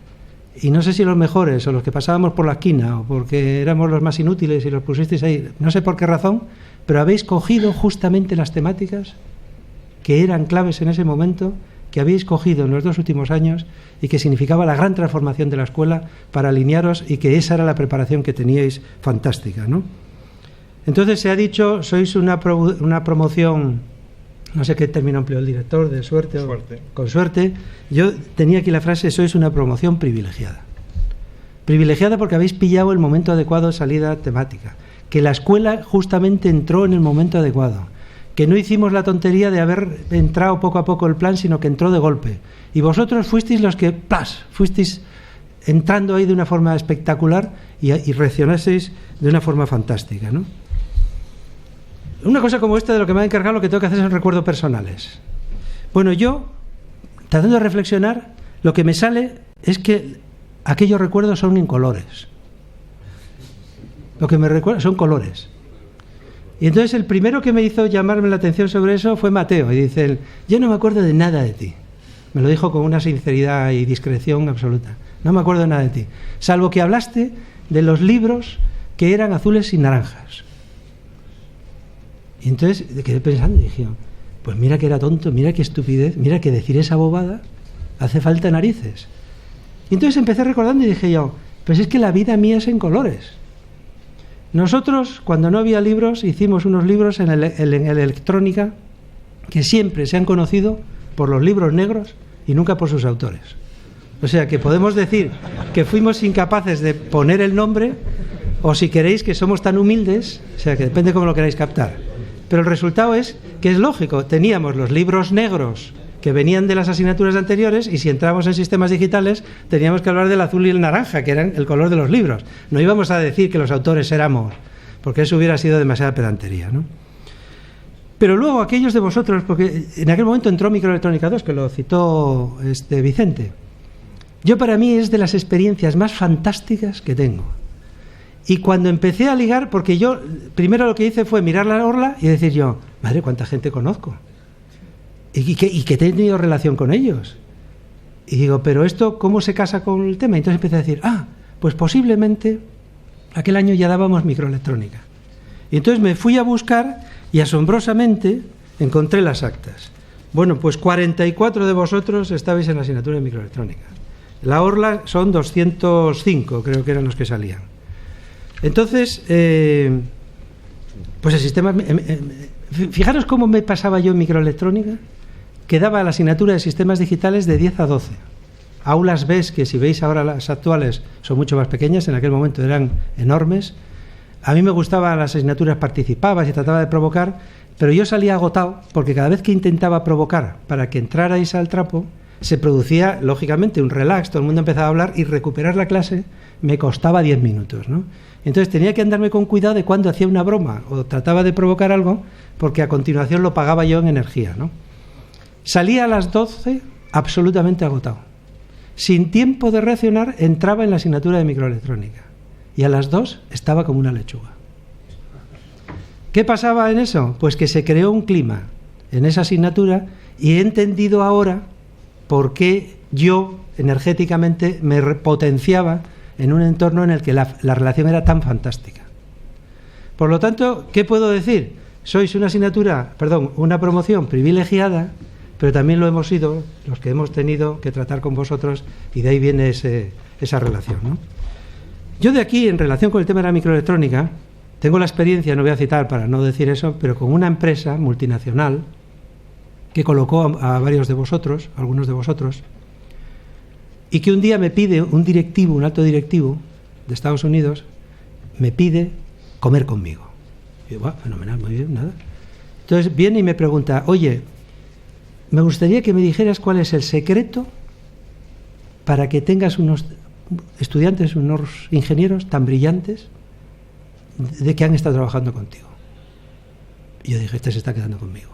y no sé si los mejores o los que pasábamos por la esquina o porque éramos los más inútiles y los pusisteis ahí, no sé por qué razón, pero habéis cogido justamente las temáticas que eran claves en ese momento, que habéis cogido en los 2 últimos años y que significaba la gran transformación de la escuela para alinearos, y que esa era la preparación que teníais fantástica, ¿no? Entonces se ha dicho, sois una promoción, no sé qué término empleó el director, de suerte. Con suerte. Yo tenía aquí la frase, sois una promoción privilegiada. Privilegiada porque habéis pillado el momento adecuado de salida temática, que la escuela justamente entró en el momento adecuado, que no hicimos la tontería de haber entrado poco a poco el plan, sino que entró de golpe. Y vosotros fuisteis los que, fuisteis entrando ahí de una forma espectacular y reaccionasteis de una forma fantástica, ¿no? Una cosa como esta, de lo que me ha encargado, lo que tengo que hacer son recuerdos personales. Bueno, yo, tratando de reflexionar, lo que me sale es que aquellos recuerdos son en colores. Lo que me recuerda son colores. Y entonces el primero que me hizo llamarme la atención sobre eso fue Mateo, y dice él, yo no me acuerdo de nada de ti. Me lo dijo con una sinceridad y discreción absoluta. No me acuerdo de nada de ti, salvo que hablaste de los libros que eran azules y naranjas. Y entonces quedé pensando y dije, pues mira que era tonto, mira qué estupidez, mira que decir esa bobada hace falta narices. Y entonces empecé recordando y dije yo, pues es que la vida mía es en colores. Nosotros, cuando no había libros, hicimos unos libros en electrónica que siempre se han conocido por los libros negros y nunca por sus autores. O sea que podemos decir que fuimos incapaces de poner el nombre, o si queréis que somos tan humildes, o sea que depende cómo lo queráis captar. Pero el resultado es que es lógico, teníamos los libros negros que venían de las asignaturas anteriores, y si entramos en sistemas digitales teníamos que hablar del azul y el naranja, que eran el color de los libros. No íbamos a decir que los autores éramos, porque eso hubiera sido demasiada pedantería, ¿no? Pero luego aquellos de vosotros, porque en aquel momento entró Microelectrónica 2, que lo citó Vicente. Yo, para mí, es de las experiencias más fantásticas que tengo. Y cuando empecé a ligar, porque yo primero lo que hice fue mirar la orla y decir yo, madre, cuánta gente conozco. Y que he tenido relación con ellos. Y digo, pero esto, ¿cómo se casa con el tema? Y entonces empecé a decir, pues posiblemente aquel año ya dábamos microelectrónica. Y entonces me fui a buscar y asombrosamente encontré las actas. Bueno, pues 44 de vosotros estabais en la asignatura de microelectrónica. La orla son 205, creo que eran los que salían. Entonces, pues el sistema... Fijaros cómo me pasaba yo en microelectrónica, que daba la asignatura de sistemas digitales de 10 a 12. Aulas B, que si veis ahora las actuales son mucho más pequeñas, en aquel momento eran enormes. A mí me gustaban las asignaturas, participabas y trataba de provocar, pero yo salía agotado porque cada vez que intentaba provocar para que entrarais al trapo, se producía, lógicamente, un relax, todo el mundo empezaba a hablar y recuperar la clase me costaba 10 minutos, ¿no? Entonces tenía que andarme con cuidado de cuando hacía una broma o trataba de provocar algo, porque a continuación lo pagaba yo en energía, ¿no? Salía a las 12 absolutamente agotado. Sin tiempo de reaccionar, entraba en la asignatura de microelectrónica. Y a las 2 estaba como una lechuga. ¿Qué pasaba en eso? Pues que se creó un clima en esa asignatura, y he entendido ahora por qué yo energéticamente me potenciaba en un entorno en el que la relación era tan fantástica. Por lo tanto, ¿qué puedo decir? Sois una promoción privilegiada, pero también lo hemos sido los que hemos tenido que tratar con vosotros, y de ahí viene esa relación, ¿no? Yo de aquí, en relación con el tema de la microelectrónica, tengo la experiencia, no voy a citar para no decir eso, pero con una empresa multinacional que colocó a varios de vosotros, algunos de vosotros, y que un día me pide un alto directivo de Estados Unidos, me pide comer conmigo. Y yo, bueno, fenomenal, muy bien, nada. Entonces viene y me pregunta, oye, me gustaría que me dijeras cuál es el secreto para que tengas unos estudiantes, unos ingenieros tan brillantes de que han estado trabajando contigo. Y yo dije, este se está quedando conmigo.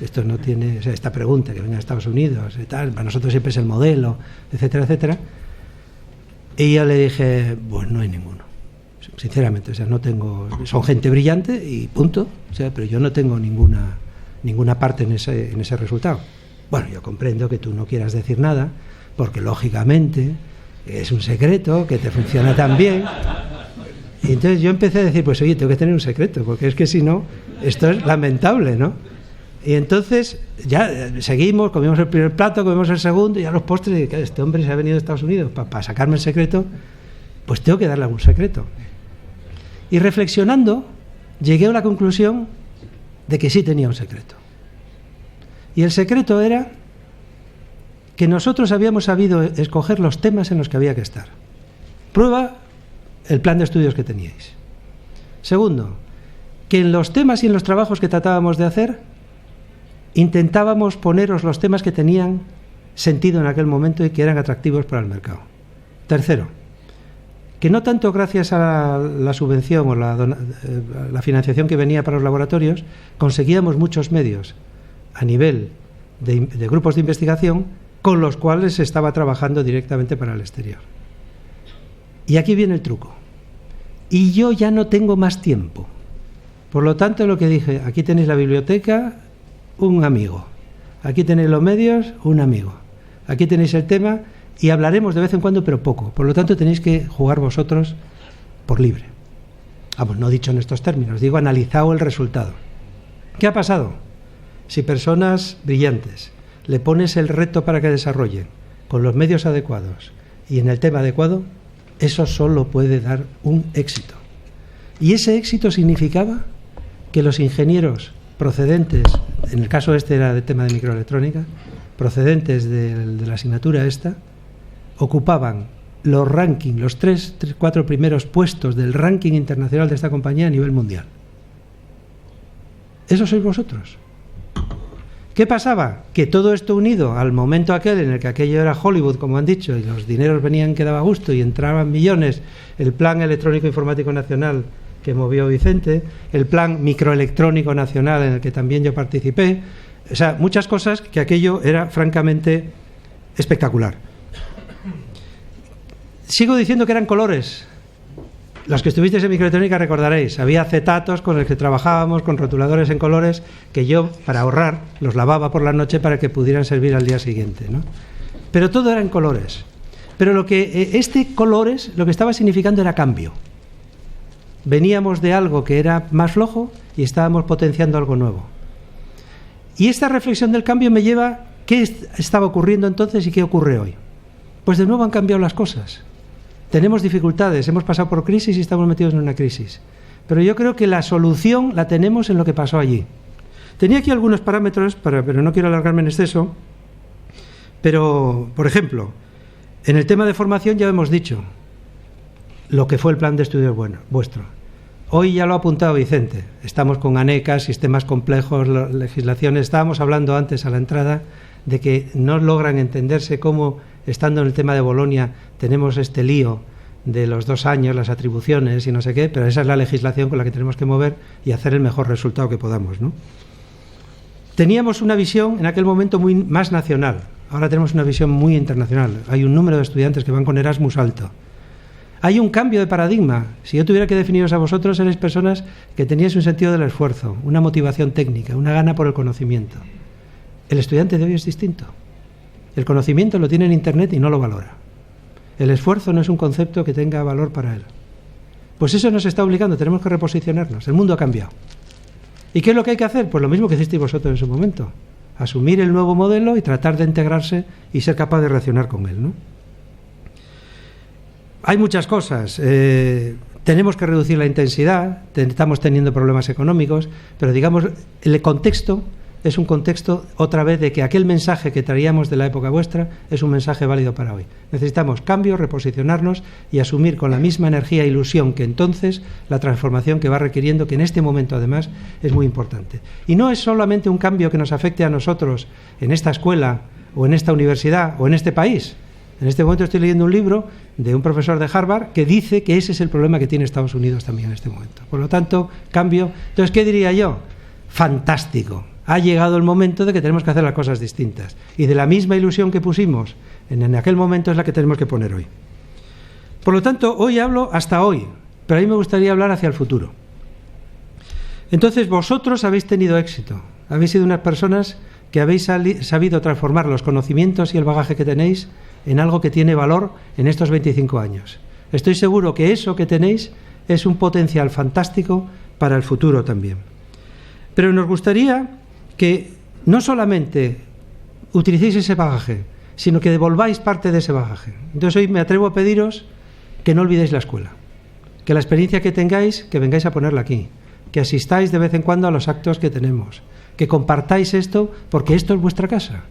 Esto no tiene, o sea, esta pregunta que venga a Estados Unidos y tal, para nosotros siempre es el modelo, etcétera, etcétera. Y yo le dije, pues no hay ninguno. Sinceramente, o sea, no tengo, son gente brillante y punto, o sea, pero yo no tengo ninguna parte en ese resultado. Bueno, yo comprendo que tú no quieras decir nada, porque lógicamente es un secreto que te funciona tan bien. Y entonces yo empecé a decir, pues oye, tengo que tener un secreto, porque es que si no, esto es lamentable, ¿no? Y entonces ya seguimos, comimos el primer plato, comimos el segundo, y a los postres, y que este hombre se ha venido de Estados Unidos para sacarme el secreto, pues tengo que darle algún secreto. Y reflexionando, llegué a la conclusión de que sí tenía un secreto. Y el secreto era que nosotros habíamos sabido escoger los temas en los que había que estar. Prueba el plan de estudios que teníais. Segundo, que en los temas y en los trabajos que tratábamos de hacer, intentábamos poneros los temas que tenían sentido en aquel momento y que eran atractivos para el mercado. Tercero, que no tanto gracias a la subvención o la financiación que venía para los laboratorios, conseguíamos muchos medios a nivel de grupos de investigación con los cuales se estaba trabajando directamente para el exterior. Y aquí viene el truco. Y yo ya no tengo más tiempo. Por lo tanto, lo que dije, aquí tenéis la biblioteca, un amigo. Aquí tenéis los medios, un amigo. Aquí tenéis el tema y hablaremos de vez en cuando, pero poco. Por lo tanto, tenéis que jugar vosotros por libre. Vamos, no dicho en estos términos, digo analizado el resultado. ¿Qué ha pasado? Si personas brillantes le pones el reto para que desarrollen con los medios adecuados y en el tema adecuado, eso solo puede dar un éxito. Y ese éxito significaba que los ingenieros procedentes, en el caso este era de tema de microelectrónica, procedentes de la asignatura esta, ocupaban los rankings, los 4 primeros puestos del ranking internacional de esta compañía a nivel mundial. Eso sois vosotros. ¿Qué pasaba? Que todo esto unido al momento aquel en el que aquello era Hollywood, como han dicho, y los dineros venían que daba gusto y entraban millones, el Plan Electrónico Informático Nacional que movió Vicente, el Plan Microelectrónico Nacional en el que también yo participé, o sea, muchas cosas que aquello era francamente espectacular. Sigo diciendo que eran colores. Los que estuvisteis en microelectrónica recordaréis, había acetatos con los que trabajábamos, con rotuladores en colores, que yo, para ahorrar, los lavaba por la noche para que pudieran servir al día siguiente, ¿no? Pero todo era en colores. Pero lo que colores, lo que estaba significando era cambio. Veníamos de algo que era más flojo y estábamos potenciando algo nuevo. Y esta reflexión del cambio me lleva a qué estaba ocurriendo entonces y qué ocurre hoy. Pues de nuevo han cambiado las cosas. Tenemos dificultades, hemos pasado por crisis y estamos metidos en una crisis. Pero yo creo que la solución la tenemos en lo que pasó allí. Tenía aquí algunos parámetros, pero no quiero alargarme en exceso. Pero, por ejemplo, en el tema de formación ya hemos dicho lo que fue el plan de estudios vuestro. Hoy ya lo ha apuntado Vicente. Estamos con ANECA, sistemas complejos, legislaciones. Estábamos hablando antes a la entrada de que no logran entenderse cómo, estando en el tema de Bolonia, tenemos este lío de los 2 años, las atribuciones y no sé qué, pero esa es la legislación con la que tenemos que mover y hacer el mejor resultado que podamos, ¿no? Teníamos una visión en aquel momento muy más nacional. Ahora tenemos una visión muy internacional. Hay un número de estudiantes que van con Erasmus alto. Hay un cambio de paradigma. Si yo tuviera que definiros a vosotros, erais personas que teníais un sentido del esfuerzo, una motivación técnica, una gana por el conocimiento. El estudiante de hoy es distinto. El conocimiento lo tiene en Internet y no lo valora. El esfuerzo no es un concepto que tenga valor para él. Pues eso nos está obligando, tenemos que reposicionarnos. El mundo ha cambiado. ¿Y qué es lo que hay que hacer? Pues lo mismo que hicisteis vosotros en su momento. Asumir el nuevo modelo y tratar de integrarse y ser capaz de reaccionar con él, ¿no? Hay muchas cosas. Tenemos que reducir la intensidad, estamos teniendo problemas económicos, pero digamos, el contexto es un contexto, otra vez, de que aquel mensaje que traíamos de la época vuestra es un mensaje válido para hoy. Necesitamos cambio, reposicionarnos y asumir con la misma energía e ilusión que entonces la transformación que va requiriendo, que en este momento además es muy importante. Y no es solamente un cambio que nos afecte a nosotros en esta escuela o en esta universidad o en este país. En este momento estoy leyendo un libro de un profesor de Harvard que dice que ese es el problema que tiene Estados Unidos también en este momento. Por lo tanto, cambio. Entonces, ¿qué diría yo? Fantástico. Ha llegado el momento de que tenemos que hacer las cosas distintas. Y de la misma ilusión que pusimos en aquel momento es la que tenemos que poner hoy. Por lo tanto, hoy hablo hasta hoy, pero a mí me gustaría hablar hacia el futuro. Entonces, vosotros habéis tenido éxito. Habéis sido unas personas que habéis sabido transformar los conocimientos y el bagaje que tenéis en algo que tiene valor en estos 25 años. Estoy seguro que eso que tenéis es un potencial fantástico para el futuro también. Pero nos gustaría que no solamente utilicéis ese bagaje, sino que devolváis parte de ese bagaje. Entonces hoy me atrevo a pediros que no olvidéis la escuela, que la experiencia que tengáis, que vengáis a ponerla aquí, que asistáis de vez en cuando a los actos que tenemos, que compartáis esto, porque esto es vuestra casa.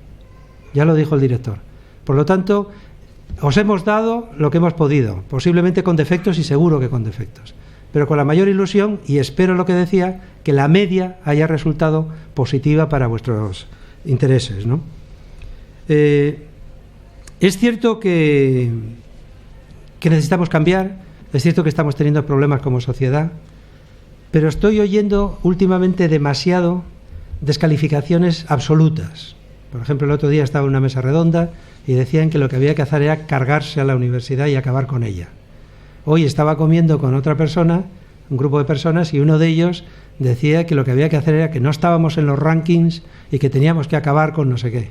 Ya lo dijo el director. Por lo tanto, os hemos dado lo que hemos podido, posiblemente con defectos y seguro que con defectos, pero con la mayor ilusión, y espero lo que decía, que la media haya resultado positiva para vuestros intereses, ¿no? Es cierto que necesitamos cambiar, es cierto que estamos teniendo problemas como sociedad, pero estoy oyendo últimamente demasiado descalificaciones absolutas. Por ejemplo, el otro día estaba en una mesa redonda y decían que lo que había que hacer era cargarse a la universidad y acabar con ella. Hoy estaba comiendo con otra persona, un grupo de personas, y uno de ellos decía que lo que había que hacer era que no estábamos en los rankings y que teníamos que acabar con no sé qué.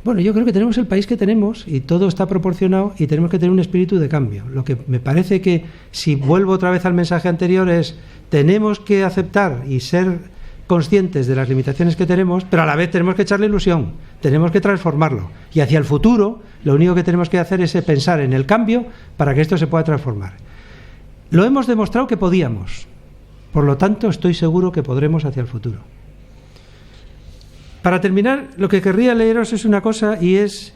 Bueno, yo creo que tenemos el país que tenemos y todo está proporcionado y tenemos que tener un espíritu de cambio. Lo que me parece que, si vuelvo otra vez al mensaje anterior, es tenemos que aceptar y ser conscientes de las limitaciones que tenemos, pero a la vez tenemos que echarle ilusión, tenemos que transformarlo. Y hacia el futuro, lo único que tenemos que hacer es pensar en el cambio para que esto se pueda transformar. Lo hemos demostrado que podíamos, por lo tanto estoy seguro que podremos hacia el futuro. Para terminar, lo que querría leeros es una cosa, y es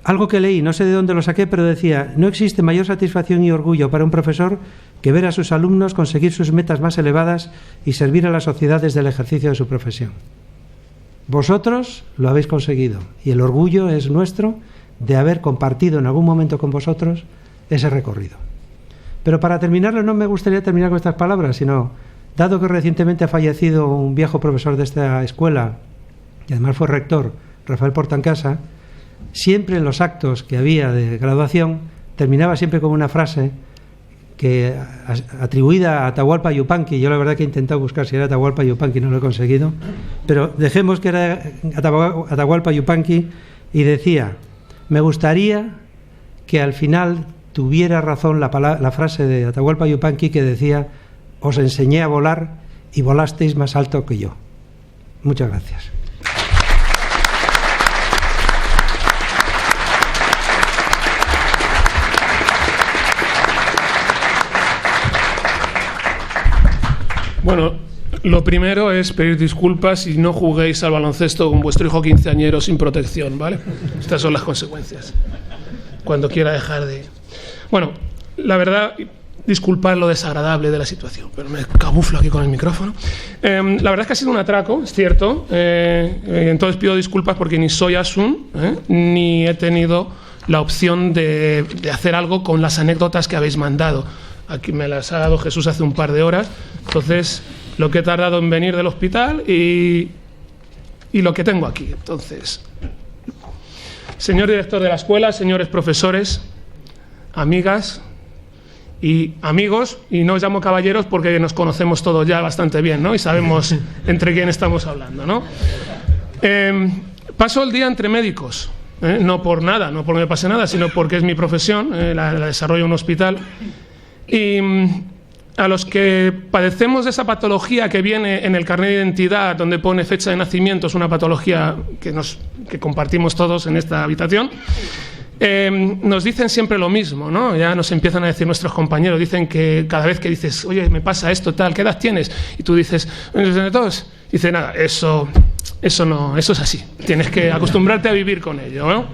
algo que leí, no sé de dónde lo saqué, pero decía: no existe mayor satisfacción y orgullo para un profesor que ver a sus alumnos conseguir sus metas más elevadas y servir a la sociedad desde el ejercicio de su profesión. Vosotros lo habéis conseguido y el orgullo es nuestro de haber compartido en algún momento con vosotros ese recorrido. Pero para terminarlo, no me gustaría terminar con estas palabras, sino, dado que recientemente ha fallecido un viejo profesor de esta escuela, y además fue rector, Rafael Portancasa, siempre en los actos que había de graduación terminaba siempre con una frase que atribuida a Atahualpa Yupanqui. Yo la verdad que he intentado buscar si era Atahualpa Yupanqui, no lo he conseguido, pero dejemos que era Atahualpa Yupanqui, y decía: me gustaría que al final tuviera razón la frase de Atahualpa Yupanqui que decía: os enseñé a volar y volasteis más alto que yo. Muchas gracias. Bueno, lo primero es pedir disculpas si no juguéis al baloncesto con vuestro hijo quinceañero sin protección, ¿vale? Estas son las consecuencias. Cuando quiera dejar de... Bueno, la verdad, disculpad lo desagradable de la situación, pero me camuflo aquí con el micrófono. La verdad es que ha sido un atraco, es cierto. Entonces pido disculpas porque ni soy Asun, ni he tenido la opción de hacer algo con las anécdotas que habéis mandado. Aquí me las ha dado Jesús hace un par de horas. Entonces, lo que he tardado en venir del hospital y lo que tengo aquí. Entonces, señor director de la escuela, señores profesores, amigas y amigos, y no os llamo caballeros porque nos conocemos todos ya bastante bien, ¿no? Y sabemos entre quién estamos hablando, ¿no? Paso el día entre médicos, no por nada, no porque me pase nada, sino porque es mi profesión, la desarrollo en un hospital. Y a los que padecemos de esa patología que viene en el carnet de identidad, donde pone fecha de nacimiento, es una patología que compartimos todos en esta habitación, nos dicen siempre lo mismo, ¿no? Ya nos empiezan a decir nuestros compañeros, dicen que cada vez que dices, oye, me pasa esto, tal, ¿qué edad tienes? Y tú dices, 2. Dice, nada, eso no, eso es así. Tienes que acostumbrarte a vivir con ello, ¿no?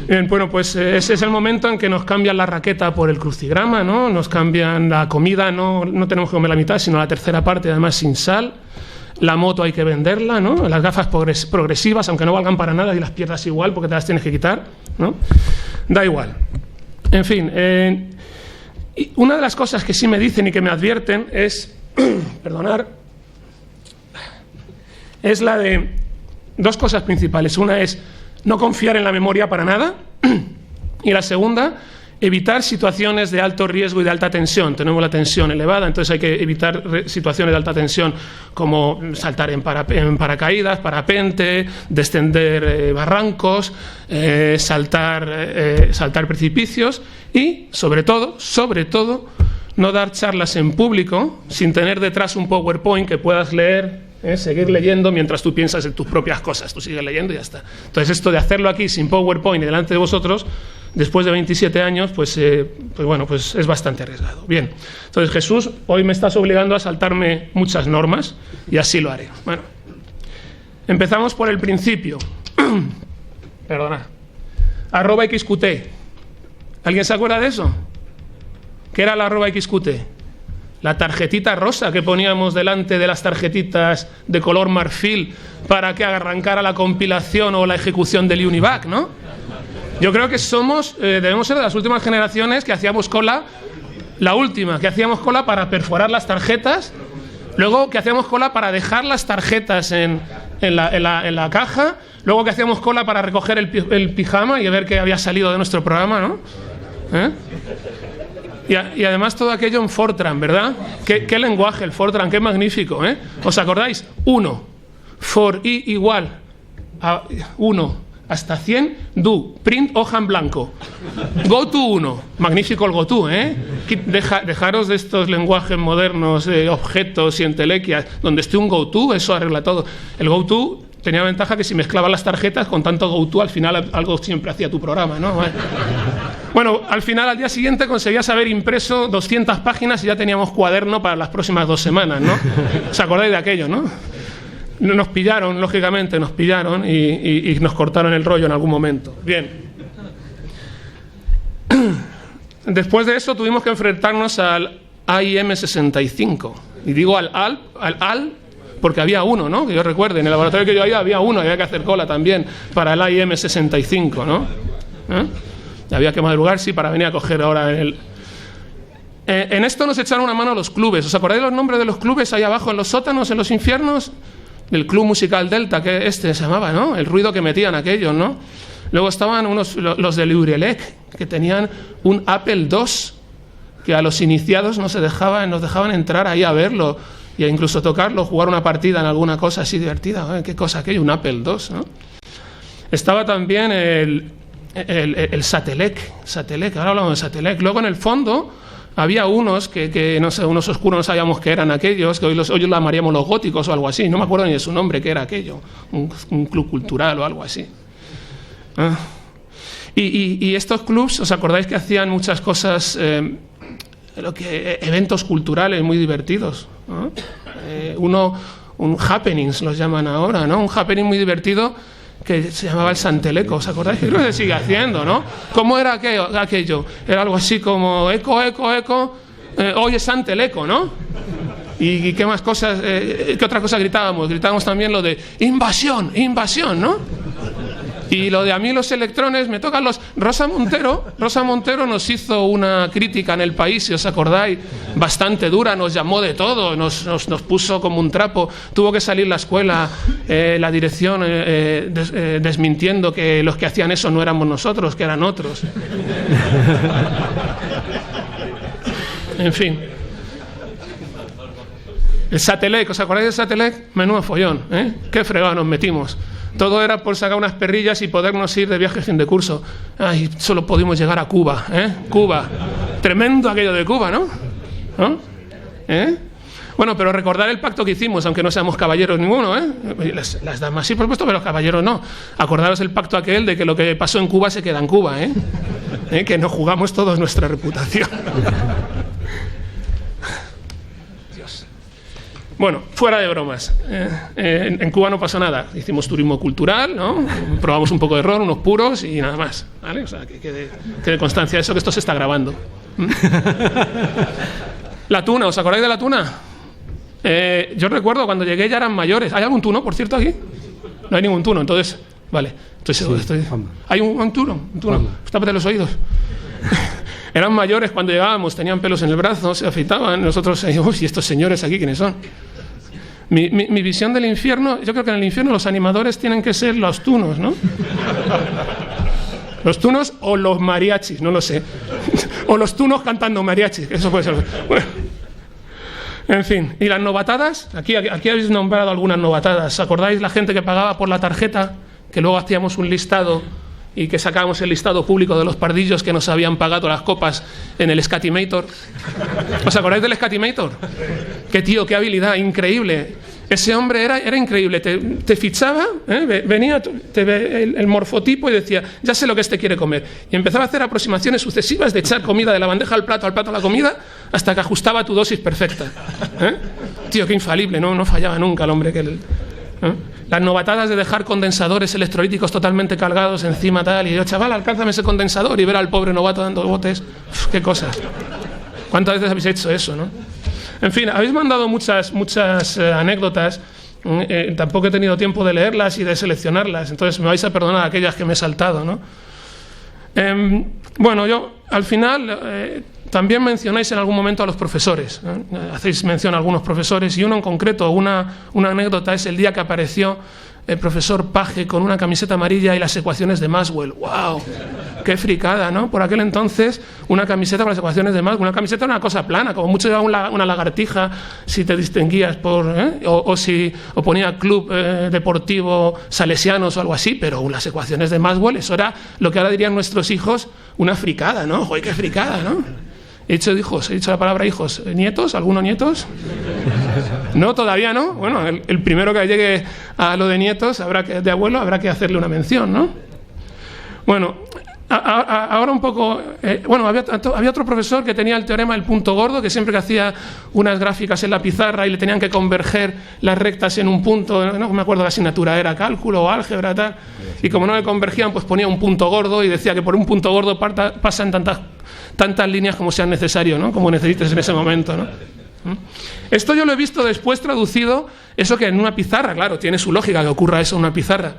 Bien, bueno, pues ese es el momento en que nos cambian la raqueta por el crucigrama, ¿no? Nos cambian la comida, no tenemos que comer la mitad, sino la tercera parte, además sin sal. La moto hay que venderla, ¿no? Las gafas progresivas, aunque no valgan para nada y las pierdas igual porque te las tienes que quitar, ¿no? Da igual. En fin, una de las cosas que sí me dicen y que me advierten es, perdonar, es la de dos cosas principales. Una es no confiar en la memoria para nada y la segunda, evitar situaciones de alto riesgo y de alta tensión. Tenemos la tensión elevada, entonces hay que evitar situaciones de alta tensión como saltar en paracaídas, parapente, descender barrancos, saltar precipicios y, sobre todo, no dar charlas en público sin tener detrás un PowerPoint que puedas leer, seguir leyendo mientras tú piensas en tus propias cosas. Tú sigues leyendo y ya está. Entonces esto de hacerlo aquí sin PowerPoint y delante de vosotros, después de 27 años, pues es bastante arriesgado. Bien, entonces Jesús, hoy me estás obligando a saltarme muchas normas y así lo haré. Bueno, empezamos por el principio. Perdona. @XQT. ¿Alguien se acuerda de eso? ¿Qué era la @XQT? La tarjetita rosa que poníamos delante de las tarjetitas de color marfil para que arrancara la compilación o la ejecución del Univac, ¿no? Yo creo que debemos ser de las últimas generaciones que hacíamos cola, la última, que hacíamos cola para perforar las tarjetas, luego que hacíamos cola para dejar las tarjetas en la caja, luego que hacíamos cola para recoger el pijama y ver que había salido de nuestro programa, ¿no? Y además todo aquello en Fortran, ¿verdad? ¿Qué lenguaje el Fortran? ¡Qué magnífico! ¿Os acordáis? 1, for i igual a 1 hasta 100, do, print hoja en blanco, go to 1, magnífico el go to, dejaros de estos lenguajes modernos, objetos y entelequias, donde esté un go to, eso arregla todo. El go to tenía la ventaja que si mezclabas las tarjetas con tanto go to, al final algo siempre hacía tu programa, ¿no? Bueno, al final, al día siguiente, conseguías haber impreso 200 páginas y ya teníamos cuaderno para las próximas 2 semanas, ¿no? ¿Os acordáis de aquello, no? Nos pillaron, lógicamente, y nos cortaron el rollo en algún momento. Bien. Después de eso tuvimos que enfrentarnos al AIM65. Y digo al porque había uno, ¿no? Que yo recuerde, en el laboratorio que yo había uno, había que hacer cola también para el AIM65, ¿no? Había que madrugar, sí, para venir a coger ahora en esto nos echaron una mano los clubes. ¿Os acordáis los nombres de los clubes ahí abajo en los sótanos, en los infiernos? El Club Musical Delta, que se llamaba, ¿no? El ruido que metían aquellos, ¿no? Luego estaban los del Eurelec, que tenían un Apple II, que a los iniciados nos dejaban entrar ahí a verlo, y a incluso tocarlo, jugar una partida en alguna cosa así divertida. ¿Qué cosa aquello? Un Apple II, ¿no? Estaba también el Satelec, ahora hablamos de Satelec. Luego en el fondo había unos que no sé, unos oscuros, no sabíamos qué eran aquellos, que hoy los llamaríamos los góticos o algo así, no me acuerdo ni de su nombre, qué era aquello, un club cultural o algo así. Y estos clubs, ¿os acordáis que hacían muchas cosas, eventos culturales muy divertidos, ¿no? Un happenings los llaman ahora, ¿no? Un happening muy divertido que se llamaba el Santeleco, ¿os acordáis? Creo que se sigue haciendo, ¿no? ¿Cómo era aquello? Era algo así como eco, oye Santeleco, ¿no? ¿Y qué más cosas, qué otra cosa gritábamos? Gritábamos también lo de invasión, ¿no? Y lo de a mí los electrones me tocan los... Rosa Montero nos hizo una crítica en El País, si os acordáis, bastante dura, nos llamó de todo, nos puso como un trapo. Tuvo que salir la escuela, la dirección, desmintiendo que los que hacían eso no éramos nosotros, que eran otros. En fin. El Satelec, ¿os acordáis del Satelec? Menudo follón, ¿eh? Qué fregado nos metimos. Todo era por sacar unas perrillas y podernos ir de viaje fin de curso. Ay, solo pudimos llegar a Cuba, ¿eh? Cuba. Tremendo aquello de Cuba, ¿no? Bueno, pero recordar el pacto que hicimos, aunque no seamos caballeros ninguno, ¿eh? Las damas sí, por supuesto, pero los caballeros no. Acordaros el pacto aquel de que lo que pasó en Cuba se queda en Cuba, ¿eh? Que nos jugamos todos nuestra reputación. Dios. Bueno, fuera de bromas. En Cuba no pasó nada. Hicimos turismo cultural, ¿no? Probamos un poco de ron, unos puros y nada más, ¿vale? O sea, que quede constancia de eso, que esto se está grabando. La tuna, ¿os acordáis de la tuna? Yo recuerdo cuando llegué ya eran mayores. ¿Hay algún tuno, por cierto, aquí? No hay ningún tuno, entonces... Vale, ¿hay un tuno? Tápate los oídos. Eran mayores cuando llegábamos, tenían pelos en el brazo, se afeitaban. Nosotros, ¿y estos señores aquí quiénes son? Mi visión del infierno, yo creo que en el infierno los animadores tienen que ser los tunos, ¿no? Los tunos o los mariachis, no lo sé. O los tunos cantando mariachis, eso puede ser. Bueno, en fin, ¿y las novatadas? Aquí habéis nombrado algunas novatadas. ¿Acordáis la gente que pagaba por la tarjeta? Que luego hacíamos un listado y que sacábamos el listado público de los pardillos que nos habían pagado las copas en el Scatimator. ¿Os acordáis del Scatimator? Qué tío, qué habilidad, increíble. Ese hombre era increíble. Te fichaba, venía el morfotipo y decía, ya sé lo que este quiere comer. Y empezaba a hacer aproximaciones sucesivas de echar comida de la bandeja al plato a la comida, hasta que ajustaba tu dosis perfecta. Tío, qué infalible, no fallaba nunca el hombre que... Las novatadas de dejar condensadores electrolíticos totalmente cargados encima tal, y yo, chaval, alcánzame ese condensador, y ver al pobre novato dando botes. Qué cosas. ¿Cuántas veces habéis hecho eso, no? En fin, habéis mandado muchas anécdotas. Tampoco he tenido tiempo de leerlas y de seleccionarlas, entonces me vais a perdonar aquellas que me he saltado, ¿no? Bueno, yo al final también mencionáis en algún momento a los profesores, ¿no? Hacéis mención a algunos profesores, y uno en concreto, una anécdota, es el día que apareció el profesor Paje con una camiseta amarilla y las ecuaciones de Maxwell. ¡Wow! ¡Qué fricada!, ¿no? Por aquel entonces, una camiseta con las ecuaciones de Maxwell. Una camiseta era una cosa plana, como mucho llevaba una lagartija si te distinguías por... O ponía club deportivo salesianos o algo así, pero las ecuaciones de Maxwell, eso era lo que ahora dirían nuestros hijos, una fricada, ¿no? ¡Joder, qué fricada!, ¿no? He dicho la palabra hijos. ¿Nietos? ¿Algunos nietos? No, todavía no. Bueno, el primero que llegue a lo de nietos, de abuelo, habrá que hacerle una mención, ¿no? Bueno, ahora un poco... había otro profesor que tenía el teorema del punto gordo, que siempre que hacía unas gráficas en la pizarra y le tenían que converger las rectas en un punto, no me acuerdo la asignatura, era cálculo o álgebra, tal, y como no le convergían, pues ponía un punto gordo y decía que por un punto gordo pasan tantas líneas como sean necesario, ¿no? Como necesites en ese momento, ¿no? Esto yo lo he visto después traducido, eso que en una pizarra, claro, tiene su lógica que ocurra eso en una pizarra.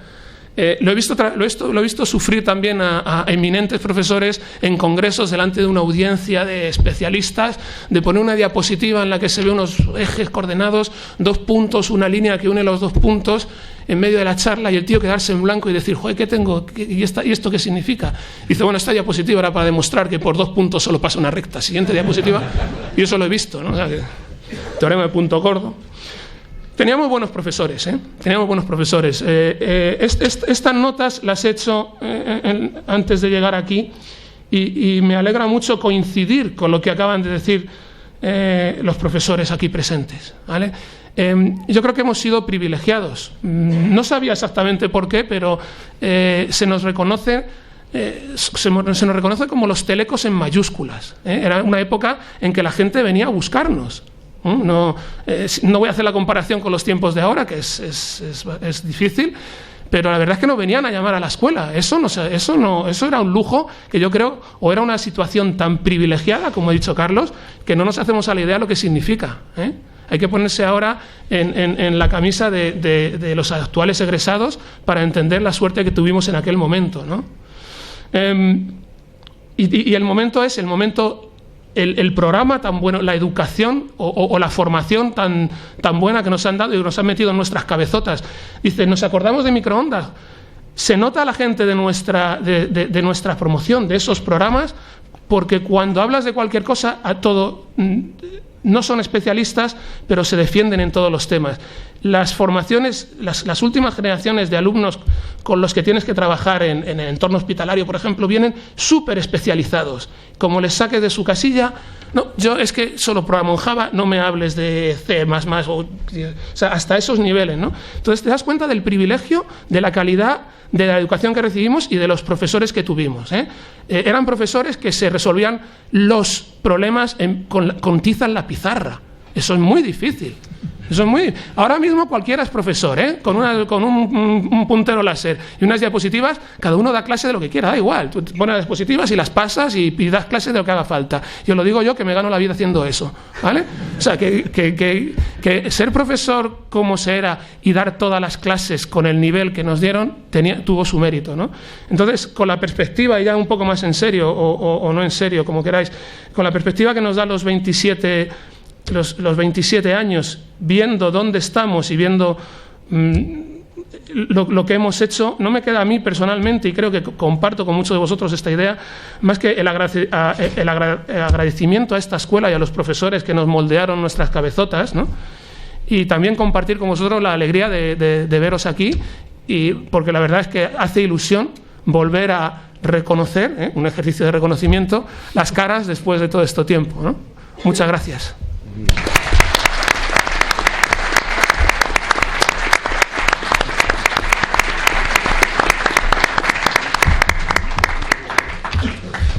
Lo he visto sufrir también a eminentes profesores en congresos delante de una audiencia de especialistas, de poner una diapositiva en la que se ve unos ejes coordenados, 2 puntos, una línea que une los 2 puntos en medio de la charla, y el tío quedarse en blanco y decir, joder, ¿qué tengo? ¿Y esto qué significa? Y dice, bueno, esta diapositiva era para demostrar que por 2 puntos solo pasa una recta. Siguiente diapositiva, y eso lo he visto, ¿no? O sea, que, teorema de punto gordo. Teníamos buenos profesores, Teníamos buenos profesores. Estas notas las he hecho antes de llegar aquí, y me alegra mucho coincidir con lo que acaban de decir los profesores aquí presentes, ¿vale? Yo creo que hemos sido privilegiados. No sabía exactamente por qué, pero se nos reconoce como los telecos en mayúsculas. Era una época en que la gente venía a buscarnos. No voy a hacer la comparación con los tiempos de ahora, que es difícil, pero la verdad es que no venían a llamar a la escuela. Eso era un lujo que yo creo, o era una situación tan privilegiada, como ha dicho Carlos, que no nos hacemos a la idea de lo que significa. Hay que ponerse ahora en la camisa de los actuales egresados para entender la suerte que tuvimos en aquel momento, ¿no? Y el momento es el momento... El programa tan bueno, la educación o la formación tan buena que nos han dado y que nos han metido en nuestras cabezotas. Dice, nos acordamos de microondas. Se nota a la gente de nuestra promoción, de esos programas, porque cuando hablas de cualquier cosa, no son especialistas, pero se defienden en todos los temas. Las formaciones, las últimas generaciones de alumnos con los que tienes que trabajar en el entorno hospitalario, por ejemplo, vienen súper especializados. Como les saques de su casilla, no, yo es que solo programo en Java, no me hables de C++, o sea, hasta esos niveles, ¿no? Entonces te das cuenta del privilegio, de la calidad de la educación que recibimos y de los profesores que tuvimos, eran profesores que se resolvían los problemas con tiza en la pizarra. Eso es muy difícil. Eso es muy... Ahora mismo cualquiera es profesor, ¿eh? Con un puntero láser y unas diapositivas, cada uno da clase de lo que quiera, da igual. Tú pones las diapositivas y las pasas y das clase de lo que haga falta. Yo lo digo yo, que me gano la vida haciendo eso, ¿vale? O sea, que ser profesor como se era y dar todas las clases con el nivel que nos dieron tuvo su mérito, ¿no? Entonces, con la perspectiva, y ya un poco más en serio o no en serio, como queráis, con la perspectiva que nos dan los 27 años, viendo dónde estamos y viendo lo que hemos hecho, no me queda a mí personalmente, y creo que comparto con muchos de vosotros esta idea, más que el agradecimiento a esta escuela y a los profesores que nos moldearon nuestras cabezotas, ¿no? Y también compartir con vosotros la alegría de veros aquí, y porque la verdad es que hace ilusión volver a reconocer, un ejercicio de reconocimiento, las caras después de todo este tiempo, ¿no? Muchas gracias.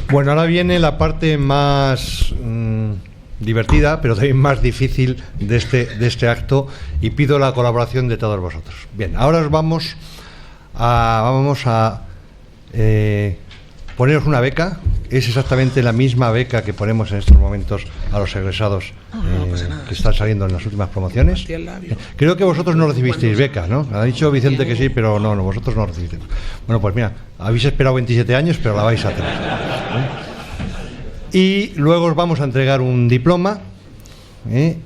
Bueno, ahora viene la parte más divertida, pero también más difícil de este acto, y pido la colaboración de todos vosotros. Bien, ahora os vamos a poneros una beca. Es exactamente la misma beca que ponemos en estos momentos a los egresados que están saliendo en las últimas promociones. Creo que vosotros no recibisteis beca, ¿no? Ha dicho Vicente que sí, pero no, vosotros no recibisteis. Bueno, pues mira, habéis esperado 27 años, pero la vais a tener, ¿eh? Y luego os vamos a entregar un diploma,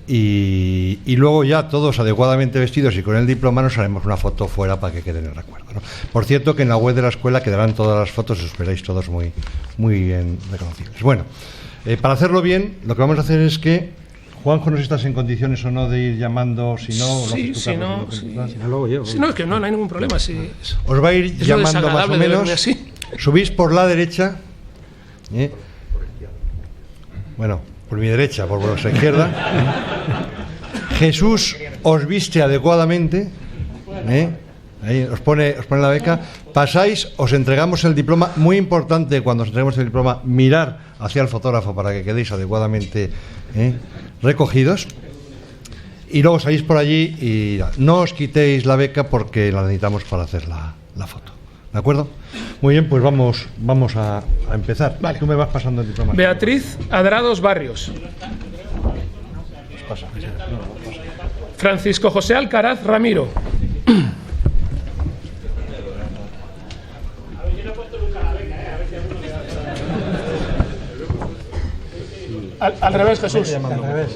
y luego ya todos adecuadamente vestidos y con el diploma nos haremos una foto fuera para que quede en el recuerdo, ¿no? Por cierto, que en la web de la escuela quedarán todas las fotos, os veréis todos muy bien reconocibles. Bueno, para hacerlo bien, lo que vamos a hacer es que, Juanjo, no sé si estás en condiciones o no de ir llamando, si no... Sí, si no, es que no hay ningún problema. Si os va a ir llamando más o menos. Subís por la derecha, bueno, por mi derecha, por vuestra izquierda. Jesús os viste adecuadamente, ahí os pone la beca. Pasáis, os entregamos el diploma. Muy importante, cuando os entreguemos el diploma, mirar hacia el fotógrafo para que quedéis adecuadamente recogidos. Y luego salís por allí y no os quitéis la beca porque la necesitamos para hacer la foto. ¿De acuerdo? Muy bien, pues vamos a empezar. Vale. Tú me vas pasando el diploma. Beatriz Adrados Barrios. Francisco José Alcaraz Ramiro. Al revés, Jesús.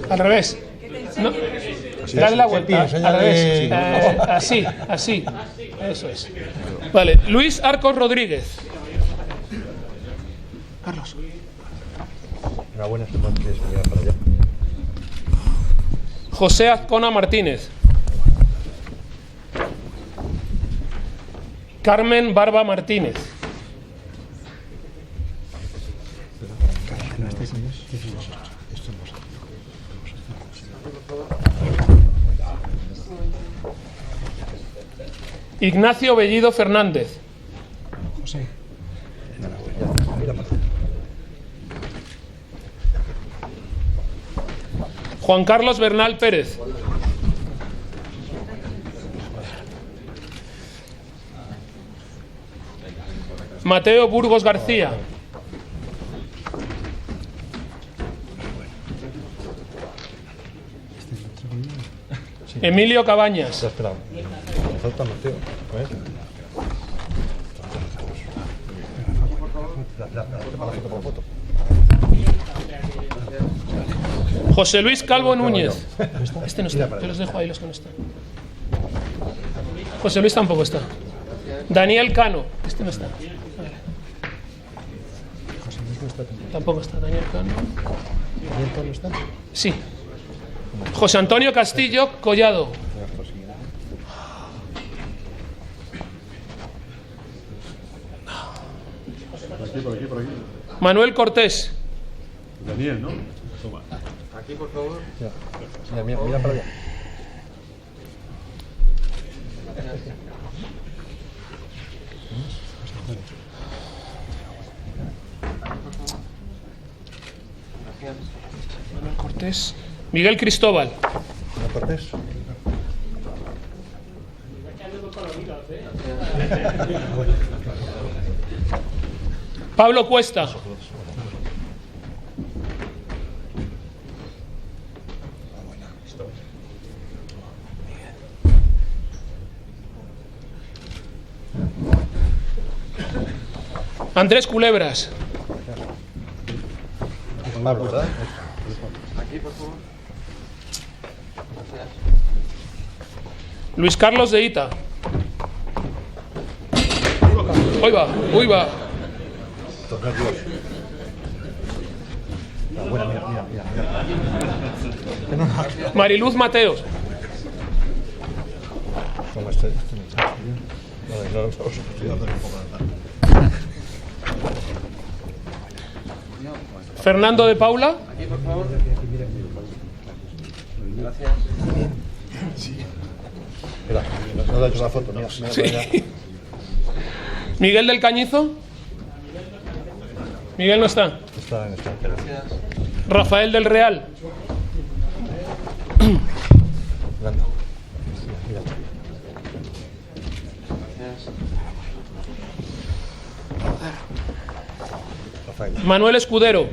Al revés. No. Dale la vuelta. Al revés. Así. Eso es. Vale. Luis Arcos Rodríguez. Carlos. Enhorabuena, para allá. José Azcona Martínez. Carmen Barba Martínez. Ignacio Bellido Fernández. Juan Carlos Bernal Pérez. Mateo Burgos García. Emilio Cabañas. José Luis Calvo Núñez. Este no está, yo los dejo ahí los que no están. José Luis tampoco está. Daniel Cano. Este no está. Tampoco está Daniel Cano. Sí. José Antonio Castillo Collado. Por aquí. Manuel Cortés. Daniel, ¿no? Toma. Aquí, por favor. Mira para allá. Manuel Cortés. Miguel Cristóbal. Cortés. Pablo Cuesta. Andrés Culebras. Luis Carlos de Ita. Uy va, uy va. Mariluz Mateos. Fernando de Paula. Aquí, por favor. Gracias. Mira, no le he hecho la foto, mira. Sí. Miguel del Cañizo. Miguel no está. Está en esta. Gracias. Rafael del Real. Grande. Mira. Gracias. Rafael. Manuel Escudero.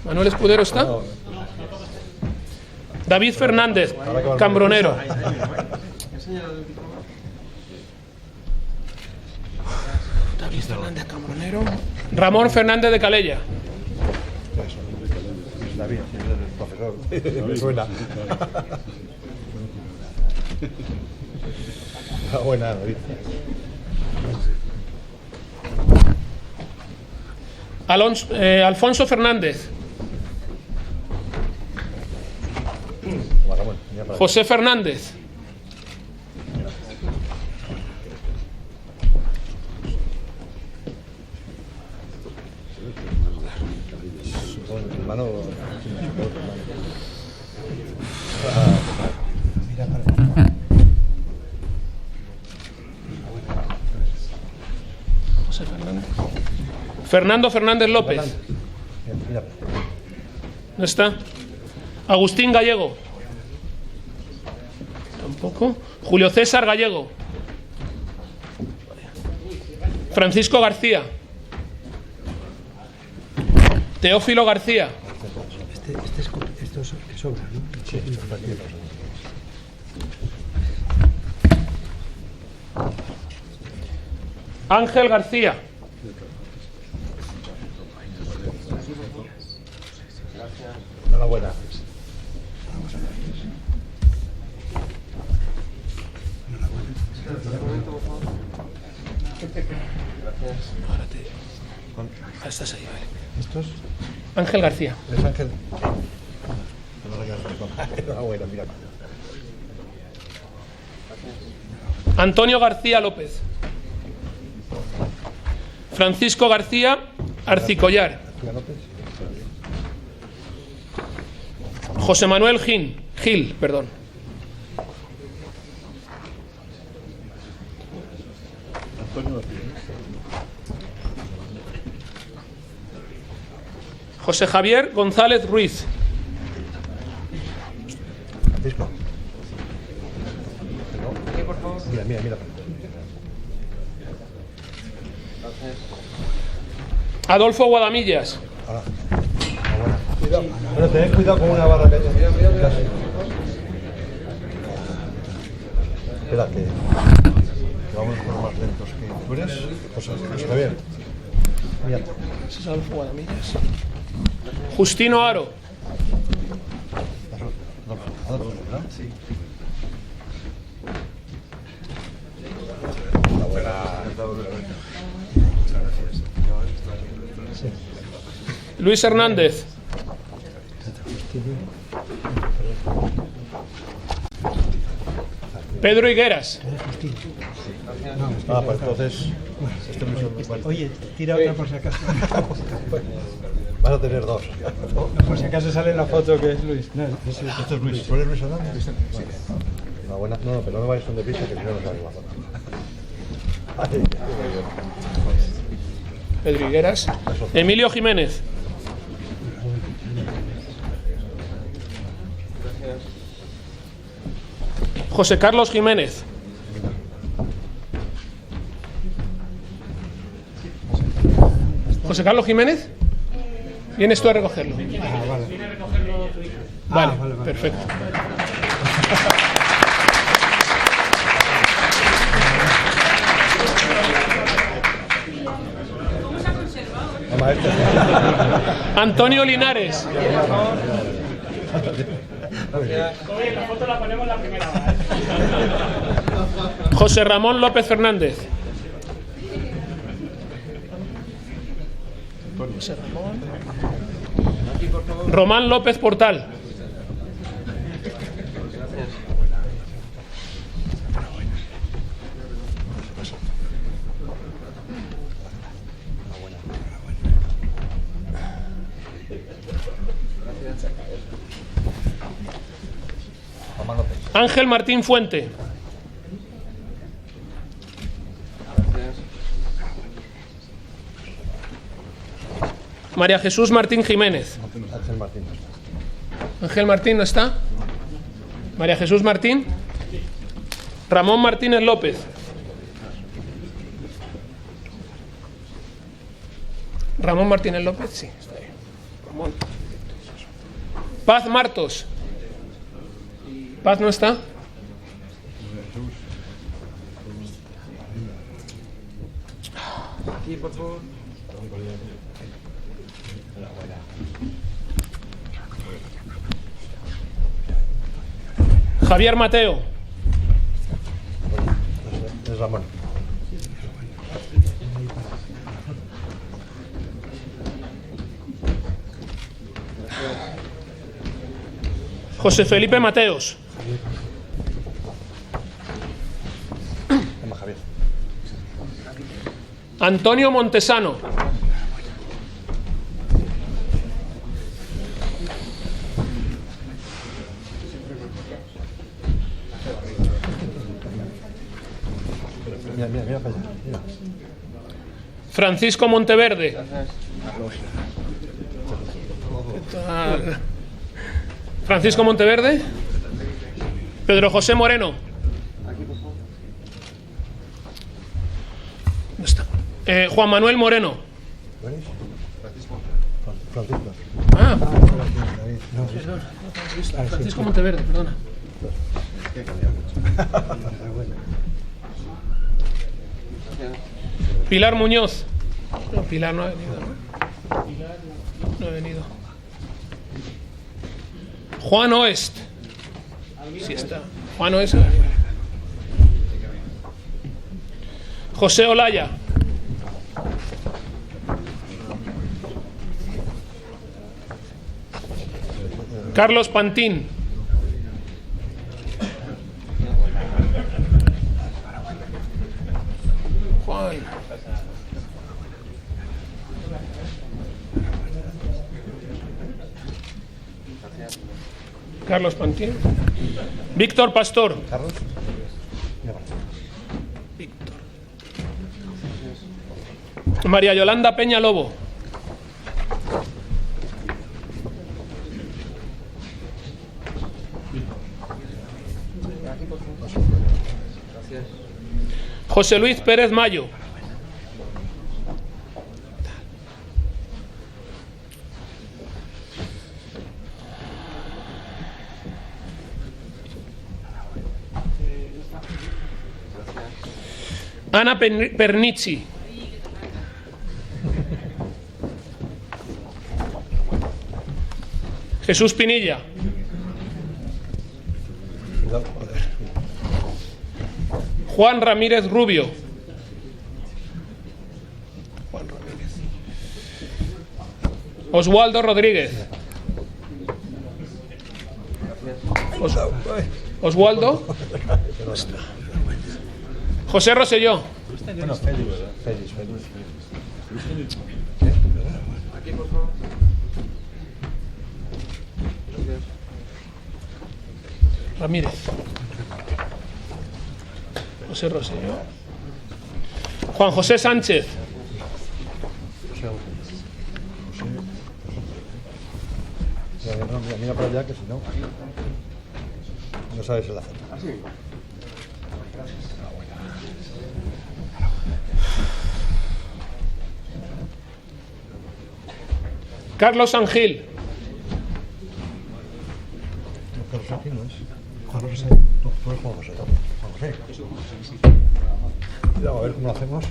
Manuel Escudero está. David Fernández, Cambronero. David Fernández, Cambronero. Ramón Fernández de Calella. David, el profesor. Me suena. Buena, David. Alfonso Fernández. José Fernández. José Fernández. Fernando Fernández López. ¿No está? Agustín Gallego. Tampoco. Julio César Gallego. Francisco García. Teófilo García. Esto es que sobra, ¿no? Sí, Ángel García. Enhorabuena. Ahora estás ahí, vale. ¿Estos? Ángel García. ¿Es Ángel? Enhorabuena, mira. Antonio García López. Francisco García Arcicollar. José Manuel Gil, perdón. José Javier González Ruiz. Francisco. Aquí, por favor. Mira, mira, mira. Gracias. Adolfo Guadamillas. Ahora. Cuidado. Pero tened cuidado con una barra que hay. Espera, que vamos con más lentos que tú eres. José Javier. Mira. Ese es Adolfo Guadamillas. Justino Aro. Sí. Luis Hernández. Pedro Higueras. Ah, pues entonces. Este Luis es muy Oye, tira otra por si acaso. Vas a tener dos. Por si acaso sale la foto que es Luis. No, Este es Luis. ¿Tú eres Luis Hernández? Una buena. No, pero no vayas tan deprisa que si no nos sale la foto. Pedro Higueras. Emilio Jiménez. José Carlos Jiménez. José Carlos Jiménez, ¿vienes tú a recogerlo? Vale. Vale, vale. perfecto. Antonio Linares. La foto la ponemos la primera vez. José Ramón López Fernández. José Ramón. Román López Portal. Ángel Martín Fuente. María Jesús Martín Jiménez. Ángel Martín no está. María Jesús Martín. Ramón Martínez López. Ramón Martínez López, sí, está ahí. Ramón. Paz Martos. Paz no está. Aquí, por favor. Javier Mateo. Es Ramón. José Felipe Mateos. Javier. Antonio Montesano. Mira para allá. Mira. Francisco Monteverde. ¿Qué tal? Francisco Monteverde. Pedro José Moreno. ¿Dónde está? Juan Manuel Moreno. Francisco. Ah, perdón. Francisco Monteverde, perdona. Pilar Muñoz. No, Pilar no ha venido, ¿no? No ha venido. Juan Oest. Sí está. Juan Oest. José Olaya. Carlos Pantín. Juan. Carlos Pantín. Víctor Pastor. Carlos. Víctor. María Yolanda Peña Lobo. José Luis Pérez Mayo. Ana Pernici. Jesús Pinilla. Juan Ramírez Rubio. Juan Ramírez. Oswaldo Rodríguez. Oswaldo. José Rosselló. Bueno, Félix. Aquí, por favor. Ramírez. José Rosselló. Juan José Sánchez. Mira para allá que si no. No sabes el acento. Carlos Angil. Carlos Angil no es. Juan José. No, no es Juan José. Juan José. Cuidado, a ver cómo lo hacemos.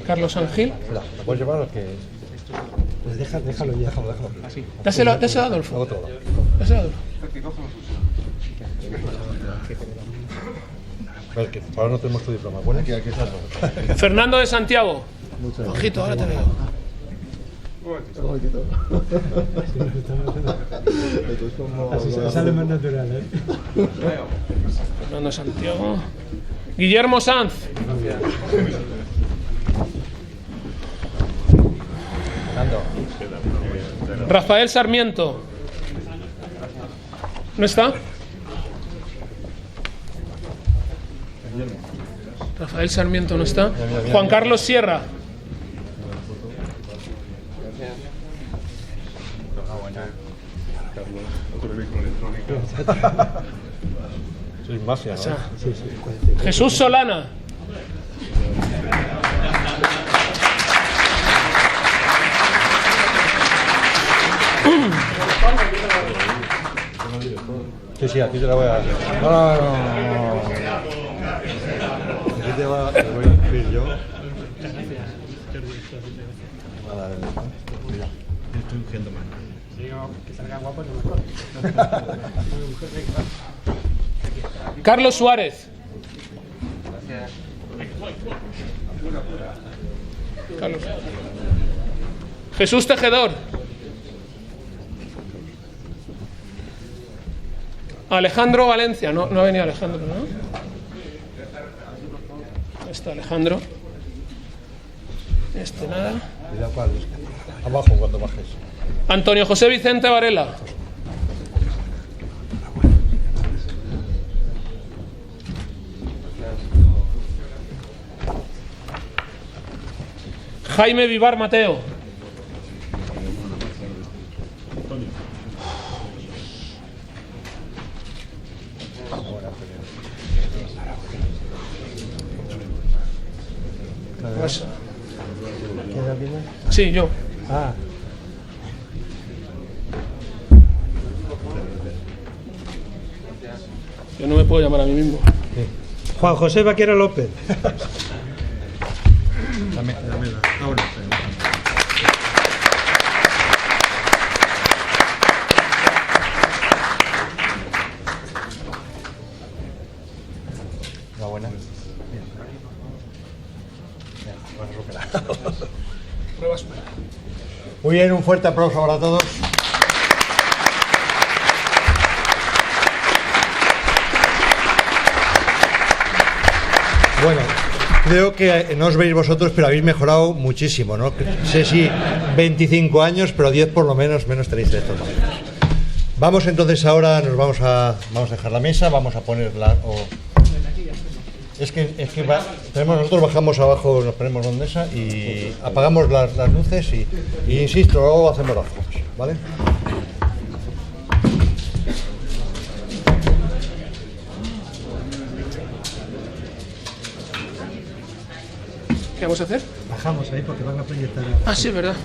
Carlos Angil. Mira, ¿lo puedes llevar o que...? Pues déjalo ya. Déjalo. Dáselo a Adolfo. Hago todo. Dáselo a Adolfo. A ver, que ahora no tenemos tu diploma. Bueno, aquí está. Fernando de Santiago. Ojito, ahora te veo. Así sale más natural, ¿eh? Fernando de Santiago. Guillermo Sanz. Rafael Sarmiento. ¿No está? Rafael Sarmiento no está. Juan Carlos Sierra. Soy mafia, ¿no? Jesús Solana. Sí, aquí te la voy a... No. Aquí te voy a inscribir yo. Estoy ungiendo más. Que salga guapo, no mejor. Carlos Suárez. Carlos. Jesús Tejedor. Alejandro Valencia. No ha venido Alejandro, ¿no? Ahí está Alejandro. Nada. Cuidado cuál es. Abajo cuando bajes. Antonio José Vicente Varela. Jaime Vivar Mateo. Sí, yo. Yo no me puedo llamar a mí mismo. Juan José Vaquero López. Dame ahora. Buena. Muy bien, un fuerte aplauso para todos. Bueno, creo que no os veis vosotros, pero habéis mejorado muchísimo, ¿no? Sé si 25 años, pero 10 por lo menos tenéis de estos momentos. Vamos entonces ahora, vamos a dejar la mesa, vamos a ponerla... nosotros bajamos abajo, nos ponemos donde esa y apagamos las luces y insisto, luego hacemos las fotos, ¿vale? ¿Qué vamos a hacer? Bajamos ahí porque van a proyectar. Ah, sí, verdad.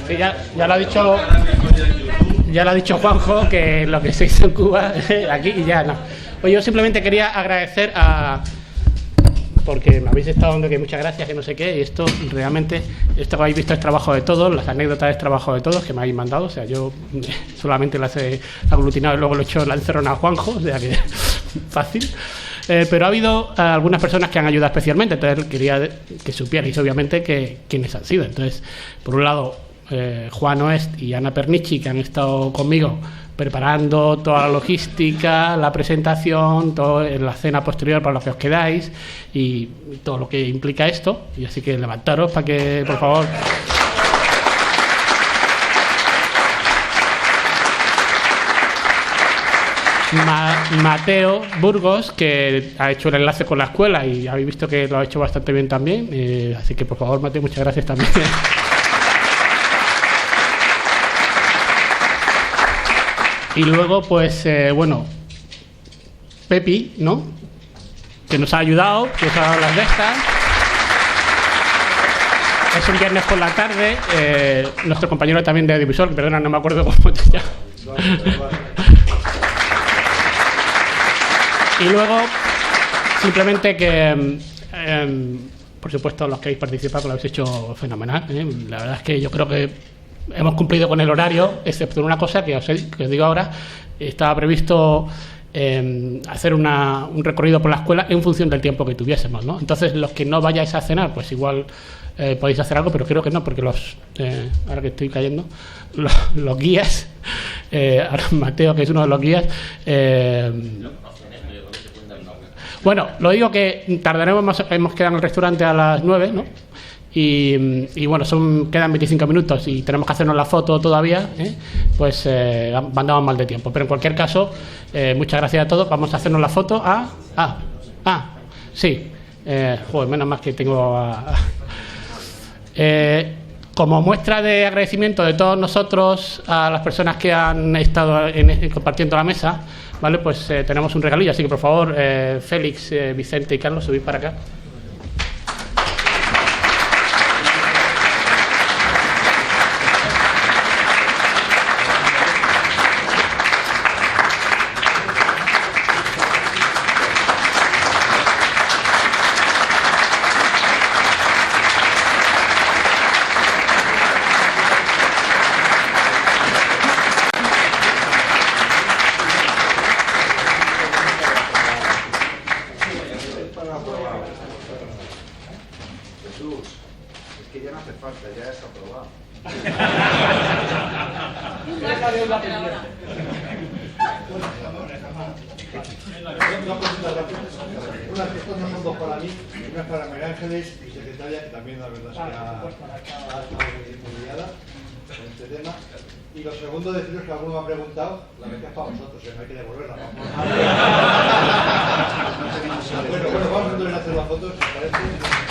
Sí, ya lo ha dicho Juanjo, que lo que se hizo en Cuba, aquí y ya no. Pues yo simplemente quería agradecer porque me habéis estado dando que muchas gracias, que no sé qué, y esto realmente, esto que habéis visto es trabajo de todos, las anécdotas es trabajo de todos que me habéis mandado, o sea, yo solamente las he aglutinado y luego lo he hecho la encerrona a Juanjo, o sea que fácil. Pero ha habido algunas personas que han ayudado especialmente, entonces quería que supierais obviamente quiénes han sido. Entonces, por un lado, Juan Oest y Ana Pernici, que han estado conmigo preparando toda la logística, la presentación, la cena posterior para los que os quedáis y todo lo que implica esto. Y así que levantaros para que, por favor... Mateo Burgos, que ha hecho el enlace con la escuela y habéis visto que lo ha hecho bastante bien también, así que por favor, Mateo, muchas gracias también. Y luego pues bueno, Pepi, ¿no?, que nos ha ayudado, que nos ha dado las de estas. Es un viernes por la tarde, nuestro compañero también de audiovisual, perdona, no me acuerdo cómo te llamas. Y luego, simplemente que, por supuesto, los que habéis participado lo habéis hecho fenomenal. La verdad es que yo creo que hemos cumplido con el horario, excepto una cosa que os digo ahora. Estaba previsto hacer un recorrido por la escuela en función del tiempo que tuviésemos, ¿no? Entonces, los que no vayáis a cenar, pues igual podéis hacer algo, pero creo que no, porque ahora que estoy cayendo, los guías, ahora Mateo, que es uno de los guías, bueno, lo digo que tardaremos, hemos quedado en el restaurante a las 9, ¿no? Y bueno, quedan 25 minutos y tenemos que hacernos la foto todavía, pues andamos mal de tiempo. Pero en cualquier caso, muchas gracias a todos. Vamos a hacernos la foto sí. Joder, menos más que tengo como muestra de agradecimiento de todos nosotros a las personas que han estado compartiendo la mesa, ¿vale? Pues tenemos un regalillo, así que por favor, Félix, Vicente y Carlos, subid para acá. Estos no son dos para mí, una es para María Ángeles, mi secretaria, que también la verdad es que ha estado muy liada en este tema. Y lo segundo, deciros que alguno me ha preguntado, la beca es para vosotros, no hay que devolverla. Bueno, vamos a hacer la foto, si os parece.